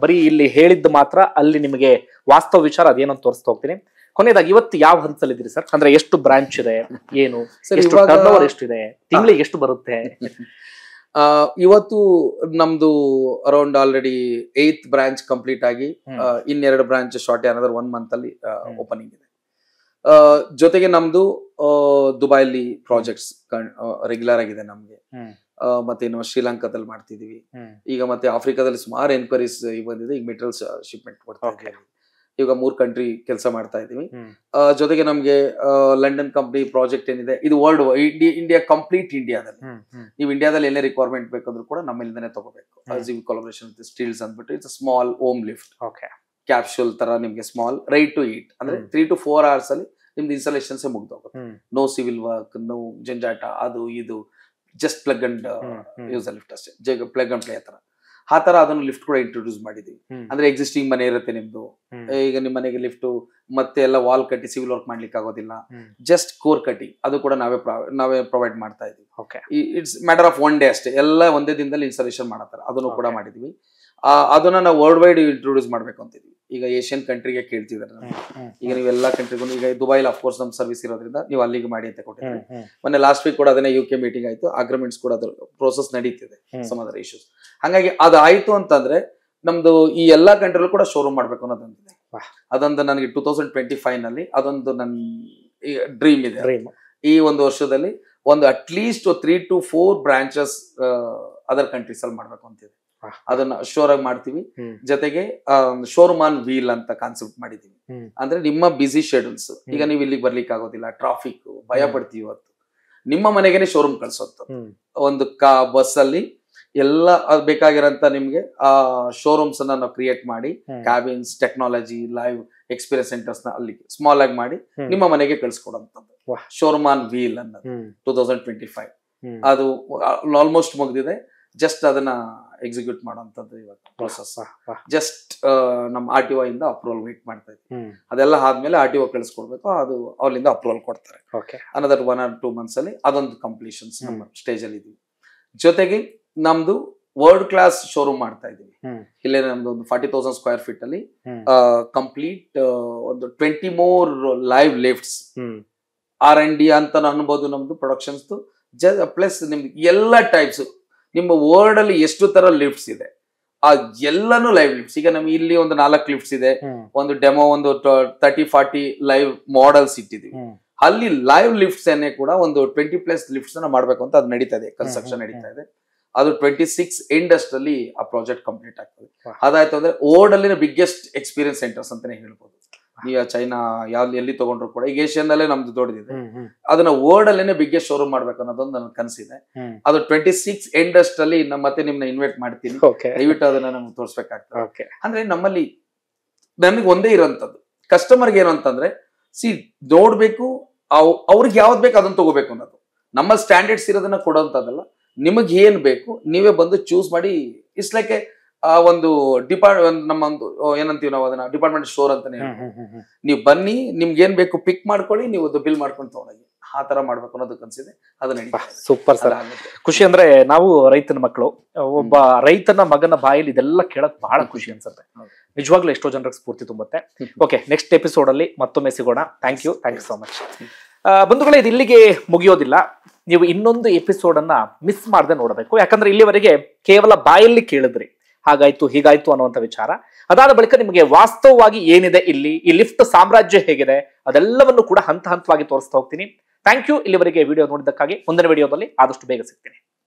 Speaker 3: ಬರೀ ಇಲ್ಲಿ ಹೇಳಿದ್ದು ಮಾತ್ರ, ಅಲ್ಲಿ ನಿಮಗೆ ವಾಸ್ತವ ವಿಚಾರ ಅದೇನಂತ ತೋರಿಸ್ತಾ ಹೋಗ್ತೀನಿ. ಕೊನೆಯದಾಗಿ ಇವತ್ತು ಯಾವ ಹಂತದಲ್ಲಿ ಇದ್ರಿ ಸರ್? ಅಂದ್ರೆ ಎಷ್ಟು ಬ್ರಾಂಚ್ ಇದೆ, ಏನು ಟರ್ನ್ಓವರ್ ಎಷ್ಟಿದೆ, ತಿಂಗಳಿಗೆ ಎಷ್ಟು ಬರುತ್ತೆ?
Speaker 1: ಇವತ್ತು ನಮ್ದು around already 8th branch complete ಆಗಿ, ಇನ್ನೆರಡು ಬ್ರಾಂಚ್ ಶಾರ್ಟ್ ಅನದರ್ 1 month ಅಲ್ಲಿ ಓಪನಿಂಗ್ ಇದೆ. ಜೊತೆಗೆ ನಮ್ದು ದುಬೈಲಿ ಪ್ರಾಜೆಕ್ಟ್ಸ್ ರೆಗ್ಯುಲರ್ ಆಗಿದೆ ನಮ್ಗೆ. ಮತ್ತೆ ಇನ್ನು ಶ್ರೀಲಂಕಾದಲ್ಲಿ ಮಾಡ್ತಿದೀವಿ. ಈಗ ಮತ್ತೆ ಆಫ್ರಿಕಾದಲ್ಲಿ ಸುಮಾರು ಎನ್ಕ್ವೈರೀಸ್ ಬಂದಿದೆ. ಈಗ ಮೆಟೀರಿಯಲ್ಸ್ ಶಿಪ್ಮೆಂಟ್ ಕೊಡ್ತಾ ಇದ್ದೀವಿ. ಈಗ 3 country ಕೆಲಸ ಮಾಡ್ತಾ ಇದೀವಿ. ಜೊತೆಗೆ ನಮ್ಗೆ ಲಂಡನ್ ಕಂಪ್ನಿ ಪ್ರಾಜೆಕ್ಟ್ ಏನಿದೆ, ಇದು ವರ್ಲ್ಡ್ ಇಂಡಿಯಾ ಕಂಪ್ಲೀಟ್ ಇಂಡಿಯಾದಲ್ಲಿ. ನೀವು ಇಂಡಿಯಾದಲ್ಲಿ ಎಲ್ಲೇ ರಿಕ್ವೈರ್ಮೆಂಟ್ ಬೇಕಂದ್ರೂ ಕೂಡ ನಮ್ಮಿಂದನೇ ತಗೋಬೇಕು. ಕೊಲಾಬರೇಷನ್ ವಿತ್ ಸ್ಟೀಲ್ಸ್ ಅಂದ್ಬಿಟ್ಟು it's small home lift capsule ತರ ನಿಮ್ಗೆ ಸ್ಮಾಲ್ ರೈಟ್ ಟು ಈಟ್ ಅಂದ್ರೆ 3 to 4 hours ಅಲ್ಲಿ ನಿಮ್ದು ಇನ್ಸ್ಟಾಲೇಷನ್ಸ್ ಮುಗ್ದೋಗುತ್ತೆ. ನೋ ಸಿವಿಲ್ ವರ್ಕ್, ನೋ ಜಂಜಾಟ, ಅದು ಇದು, just plug and use lift ಅಷ್ಟೇ, ಪ್ಲಗ್ ಅಂಡ್ ಪ್ಲೇ ತರ. ಆ ತರ ಅದನ್ನು ಲಿಫ್ಟ್ ಕೂಡ ಇಂಟ್ರೊಡ್ಯೂಸ್ ಮಾಡಿದೀವಿ. ಅಂದ್ರೆ ಎಕ್ಸಿಸ್ಟಿಂಗ್ ಮನೆ ಇರುತ್ತೆ ನಿಮ್ದು, ಈಗ ನಿಮ್ ಮನೆಗೆ ಲಿಫ್ಟ್ ಮತ್ತೆ ಎಲ್ಲ ವಾಲ್ ಕಟ್ಟಿ ಸಿವಿಲ್ ವರ್ಕ್ ಮಾಡ್ಲಿಕ್ಕೆ ಆಗೋದಿಲ್ಲ, ಜಸ್ಟ್ ಕೋರ್ ಕಟ್ಟಿಂಗ್ ಅದು ಕೂಡ ನಾವೇ ಪ್ರೊವೈಡ್ ಮಾಡ್ತಾ ಇದೀವಿ. ಇಟ್ಸ್ ಮ್ಯಾಟರ್ ಆಫ್ 1 day ಅಷ್ಟೇ, ಎಲ್ಲ ಒಂದೇ ದಿನದಲ್ಲಿ ಇನ್ಸ್ಟಾಲೇಷನ್ ಮಾಡತ್ತಾರ. ಅದನ್ನು ಕೂಡ ಮಾಡಿದೀವಿ. ಅದನ್ನ ನಾವು ವರ್ಲ್ಡ್ ವೈಡ್ ಇಂಟ್ರೊಡ್ಯೂಸ್ ಮಾಡ್ಬೇಕು ಅಂತಿದ್ವಿ. ಈಗ ಏಷ್ಯನ್ ಕಂಟ್ರಿಗೆ ಕೇಳ್ತಿದ್ದಾರೆ. ಈಗ ನೀವು ಎಲ್ಲಾ ಕಂಟ್ರಿಗೂ, ಈಗ ದುಬೈಲ್ ಅಫ್ಕೋರ್ಸ್ ನಮ್ ಸರ್ವಿಸ್ ಇರೋದ್ರಿಂದ ನೀವು ಅಲ್ಲಿಗೆ ಮಾಡಿ ಅಂತ ಕೊಟ್ಟಿದ್ದೀವಿ. ಮೊನ್ನೆ ಲಾಸ್ಟ್ ವೀಕ್ ಕೂಡ ಅದನ್ನೇ UK ಮೀಟಿಂಗ್ ಆಯ್ತು. ಅಗ್ರಿಮೆಂಟ್ಸ್ ಕೂಡ ಅದ್ರ ಪ್ರೋಸೆಸ್ ನಡೀತಿದೆ, ಸಮ್ ಅದರ್ ಇಶ್ಯೂಸ್. ಹಾಗಾಗಿ ಅದು ಆಯ್ತು ಅಂತಂದ್ರೆ ನಮ್ದು ಈ ಎಲ್ಲಾ ಕಂಟ್ರಿಲೂ ಕೂಡ ಶೋರೂಮ್ ಮಾಡ್ಬೇಕು ಅನ್ನೋದೊಂದಿದೆ. ಅದೊಂದು ನನಗೆ 2025 ನಲ್ಲಿ ಅದೊಂದು ನನ್ನ ಡ್ರೀಮ್ ಇದೆ. ಈ ಒಂದು ವರ್ಷದಲ್ಲಿ ಒಂದು at least 3 to 4 branches other countries ಅಲ್ಲಿ ಮಾಡ್ಬೇಕು ಅಂತಿದೆ. ಅದನ್ನ ಶೋರ್ ಆಗಿ ಮಾಡ್ತೀವಿ. ಜೊತೆಗೆ ಶೋರೂಮ್ ಆನ್ ವೀಲ್ ಅಂತ ಕಾನ್ಸೆಪ್ಟ್ ಮಾಡಿದೀವಿ. ಅಂದ್ರೆ ನಿಮ್ಮ ಬಿಸಿ ಶೆಡ್ಯೂಲ್ಸ್, ಈಗ ನೀವು ಇಲ್ಲಿಗೆ ಬರ್ಲಿಕ್ಕೆ ಆಗೋದಿಲ್ಲ, ಟ್ರಾಫಿಕ್, ಭಯ ಪಡ್ತೀವಿ, ಇವತ್ತು ನಿಮ್ಮ ಮನೆಗೇನೆ ಶೋರೂಮ್ ಕಳ್ಸೋದು. ಒಂದು ಬಸ್ ಅಲ್ಲಿ ಎಲ್ಲ ಬೇಕಾಗಿರೋಂತ ನಿಮ್ಗೆ ಆ ಶೋರೂಮ್ಸ್ ಅನ್ನ ನಾವು ಕ್ರಿಯೇಟ್ ಮಾಡಿ, cabins, technology, live experience centres ನ ಅಲ್ಲಿ ಸ್ಮಾಲ್ ಆಗಿ ಮಾಡಿ ನಿಮ್ಮ ಮನೆಗೆ ಕಳ್ಸಿಕೊಡಂತದ್ದು ಶೋರೂಮ್ ಆನ್ ವೀಲ್ ಅನ್ನೋದು 2025. ಅದು ಆಲ್ಮೋಸ್ಟ್ ಮುಗ್ದಿದೆ. ಜಸ್ಟ್ ಅದನ್ನ ಎಕ್ಸಿಕ್ಯೂಟ್ ಮಾಡುವಂತದ್ದು ಇವತ್ತು ಪ್ರೊಸೆಸ್. ಜಸ್ಟ್ ನಮ್ಮ RTO ಇಂದ ಅಪ್ರೂವಲ್ ವೇಟ್ ಮಾಡ್ತಾ ಇದ್ವಿ. ಅದೆಲ್ಲ ಆದ್ಮೇಲೆ RTO ಕಳಿಸ್ಕೊಡ್ಬೇಕು, ಅದು ಅವ್ರಿಂದ ಅಪ್ರೂವಲ್ ಕೊಡ್ತಾರೆ. ಅನದರ್ 1 or 2 months ಅಲ್ಲಿ ಅದೊಂದು ಕಂಪ್ಲೀಷನ್ಸ್ ನಮ್ಮ ಸ್ಟೇಜ್ ಅಲ್ಲಿ ಇದೀವಿ. ಜೊತೆಗೆ ನಮ್ದು ವರ್ಲ್ಡ್ ಕ್ಲಾಸ್ ಶೋರೂಮ್ ಮಾಡ್ತಾ ಇದೀವಿ. ಇಲ್ಲೇ ನಮ್ದು ಒಂದು 40,000 square feet ಅಲ್ಲಿ ಕಂಪ್ಲೀಟ್ ಒಂದು 20 more ಲೈವ್ ಲಿಫ್ಟ್ಸ್, R&D ಅಂತ ಅನ್ಬೋದು ನಮ್ದು ಪ್ರೊಡಕ್ಷನ್ಸ್. ಪ್ಲಸ್ ನಿಮ್ದು ಎಲ್ಲ ಟೈಪ್ಸ್, ನಿಮ್ಮ ವರ್ಲ್ಡ್ ಅಲ್ಲಿ ಎಷ್ಟು ತರ ಲಿಫ್ಟ್ಸ್ ಇದೆ ಆ ಎಲ್ಲಾನು ಲೈವ್ ಲಿಫ್ಟ್ಸ್. ಈಗ ನಮ್ಗೆ ಇಲ್ಲಿ ಒಂದು 4 ಲಿಫ್ಟ್ಸ್ ಇದೆ, ಒಂದು ಡೆಮೋ ಒಂದು 30-40 ಲೈವ್ ಮಾಡೆಲ್ಸ್ ಇಟ್ಟಿದೀವಿ. ಅಲ್ಲಿ ಲೈವ್ ಲಿಫ್ಟ್ಸ್ ಅನ್ನೇ ಕೂಡ ಒಂದು 20+ ಲಿಫ್ಟ್ಸ್ ಅನ್ನ ಮಾಡ್ಬೇಕು ಅಂತ ಅದು ನಡೀತಾ ಇದೆ, ಕನ್ಸ್ಟ್ರಕ್ಷನ್ ನಡೀತಾ ಇದೆ. ಅದು 26 ಎಂಡ್ ಅಷ್ಟಲ್ಲಿ ಆ ಪ್ರಾಜೆಕ್ಟ್ ಕಂಪ್ಲೀಟ್ ಆಗ್ತದೆ. ಅದಾಯ್ತು ಅಂದ್ರೆ ವರ್ಲ್ಡ್ ಅಲ್ಲಿನ ಬಿಗ್ಗೆಸ್ಟ್ ಎಕ್ಸ್ಪೀರಿಯನ್ಸ್ ಸೆಂಟರ್ಸ್ ಅಂತಾನೆ ಹೇಳ್ಬೋದು. ಈಗ ಚೈನಾ ಎಲ್ಲಿ ತಗೊಂಡ್ರು ಕೂಡ, ಈಗ ಏಷ್ಯಾದಲ್ಲೇ ನಮ್ದು ದೊಡ್ಡದಿದೆ, ಅದನ್ನ ವರ್ಲ್ಡ್ ಅಲ್ಲೇನೆ ಬಿಗ್ಗೆಸ್ಟ್ ಶೋರೂಮ್ ಮಾಡ್ಬೇಕು ಅನ್ನೋದೊಂದು ನನ್ನ ಕನಸಿದೆ. ಅದು 26 ಎಂಡ್ ಅಷ್ಟಲ್ಲಿ ಮತ್ತೆ ನಿಮ್ನ ಇನ್ವೈಟ್ ಮಾಡ್ತೀನಿ, ದಯವಿಟ್ಟು ಅದನ್ನ ನಮ್ಗೆ ತೋರಿಸ್ಬೇಕಾಗ್ತದೆ. ಅಂದ್ರೆ ನಮ್ಮಲ್ಲಿ ನಮಗೆ ಒಂದೇ ಇರೋಂಥದ್ದು, ಕಸ್ಟಮರ್ಗೆ ಏನು ಅಂತಂದ್ರೆ ನೋಡ್ಬೇಕು, ಅವ್ರಿಗೆ ಯಾವ್ದು ಬೇಕು ಅದನ್ನ ತಗೋಬೇಕು ಅನ್ನೋದು. ನಮ್ಮ ಸ್ಟ್ಯಾಂಡರ್ಡ್ಸ್ ಇರೋದನ್ನ ಕೊಡೋಂಥದ್ದಲ್ಲ, ನಿಮಗೆ ಏನ್ ಬೇಕು ನೀವೇ ಬಂದು ಚೂಸ್ ಮಾಡಿ. ಇಟ್ಸ್ ಲೈಕ್ ಒಂದು ನಮ್ಮ ಒಂದು ಏನಂತೀವಿ ನಾವು ಅದನ್ನ ಡಿಪಾರ್ಟ್ಮೆಂಟ್ ಸ್ಟೋರ್ ಅಂತಾನೆ. ನೀವು ಬನ್ನಿ, ನಿಮ್ಗೆ ಏನ್ ಬೇಕು ಪಿಕ್ ಮಾಡ್ಕೊಳ್ಳಿ, ನೀವು ಬಿಲ್ ಮಾಡ್ಕೊಂಡು ತಗೊಂಡೋಗಿ, ಆ ತರ ಮಾಡ್ಬೇಕು ಅನ್ನೋದು ಕನ್ಸಿದೆ. ಅದನ್ನ
Speaker 3: ಸೂಪರ್ ಸರ್, ಖುಷಿ. ಅಂದ್ರೆ ನಾವು ರೈತನ ಮಕ್ಕಳು, ಒಬ್ಬ ರೈತನ ಮಗನ ಬಾಯಲ್ಲಿ ಇದೆಲ್ಲ ಕೇಳಕ್ ಬಹಳ ಖುಷಿ ಅನ್ಸುತ್ತೆ. ನಿಜವಾಗ್ಲೂ ಎಷ್ಟೋ ಜನರಿಗೆ ಸ್ಫೂರ್ತಿ ತುಂಬುತ್ತೆ. ಓಕೆ, ನೆಕ್ಸ್ಟ್ ಎಪಿಸೋಡ್ ಅಲ್ಲಿ ಮತ್ತೊಮ್ಮೆ ಸಿಗೋಣ. Thank you so much. ಬಂಧುಗಳೇ, ಇದು ಇಲ್ಲಿಗೆ ಮುಗಿಯೋದಿಲ್ಲ. ನೀವು ಇನ್ನೊಂದು ಎಪಿಸೋಡ್ ಅನ್ನ ಮಿಸ್ ಮಾಡದೆ ನೋಡಬೇಕು. ಯಾಕಂದ್ರೆ ಇಲ್ಲಿವರೆಗೆ ಕೇವಲ ಬಾಯಲ್ಲಿ ಕೇಳಿದ್ರಿ, ಹಾಗಾಯ್ತು ಹೀಗಾಯ್ತು ಅನ್ನುವಂಥ ವಿಚಾರ. ಅದಾದ ಬಳಿಕ ನಿಮಗೆ ವಾಸ್ತವವಾಗಿ ಏನಿದೆ ಇಲ್ಲಿ, ಈ ಲಿಫ್ಟ್ ಸಾಮ್ರಾಜ್ಯ ಹೇಗಿದೆ, ಅದೆಲ್ಲವನ್ನು ಕೂಡ ಹಂತ ಹಂತವಾಗಿ ತೋರಿಸ್ತಾ ಹೋಗ್ತೀನಿ. ಥ್ಯಾಂಕ್ ಯು ಇಲ್ಲಿವರೆಗೆ ವಿಡಿಯೋ ನೋಡಿದ್ದಕ್ಕಾಗಿ. ಮುಂದಿನ ವಿಡಿಯೋದಲ್ಲಿ ಆದಷ್ಟು ಬೇಗ ಸಿಗ್ತೀನಿ.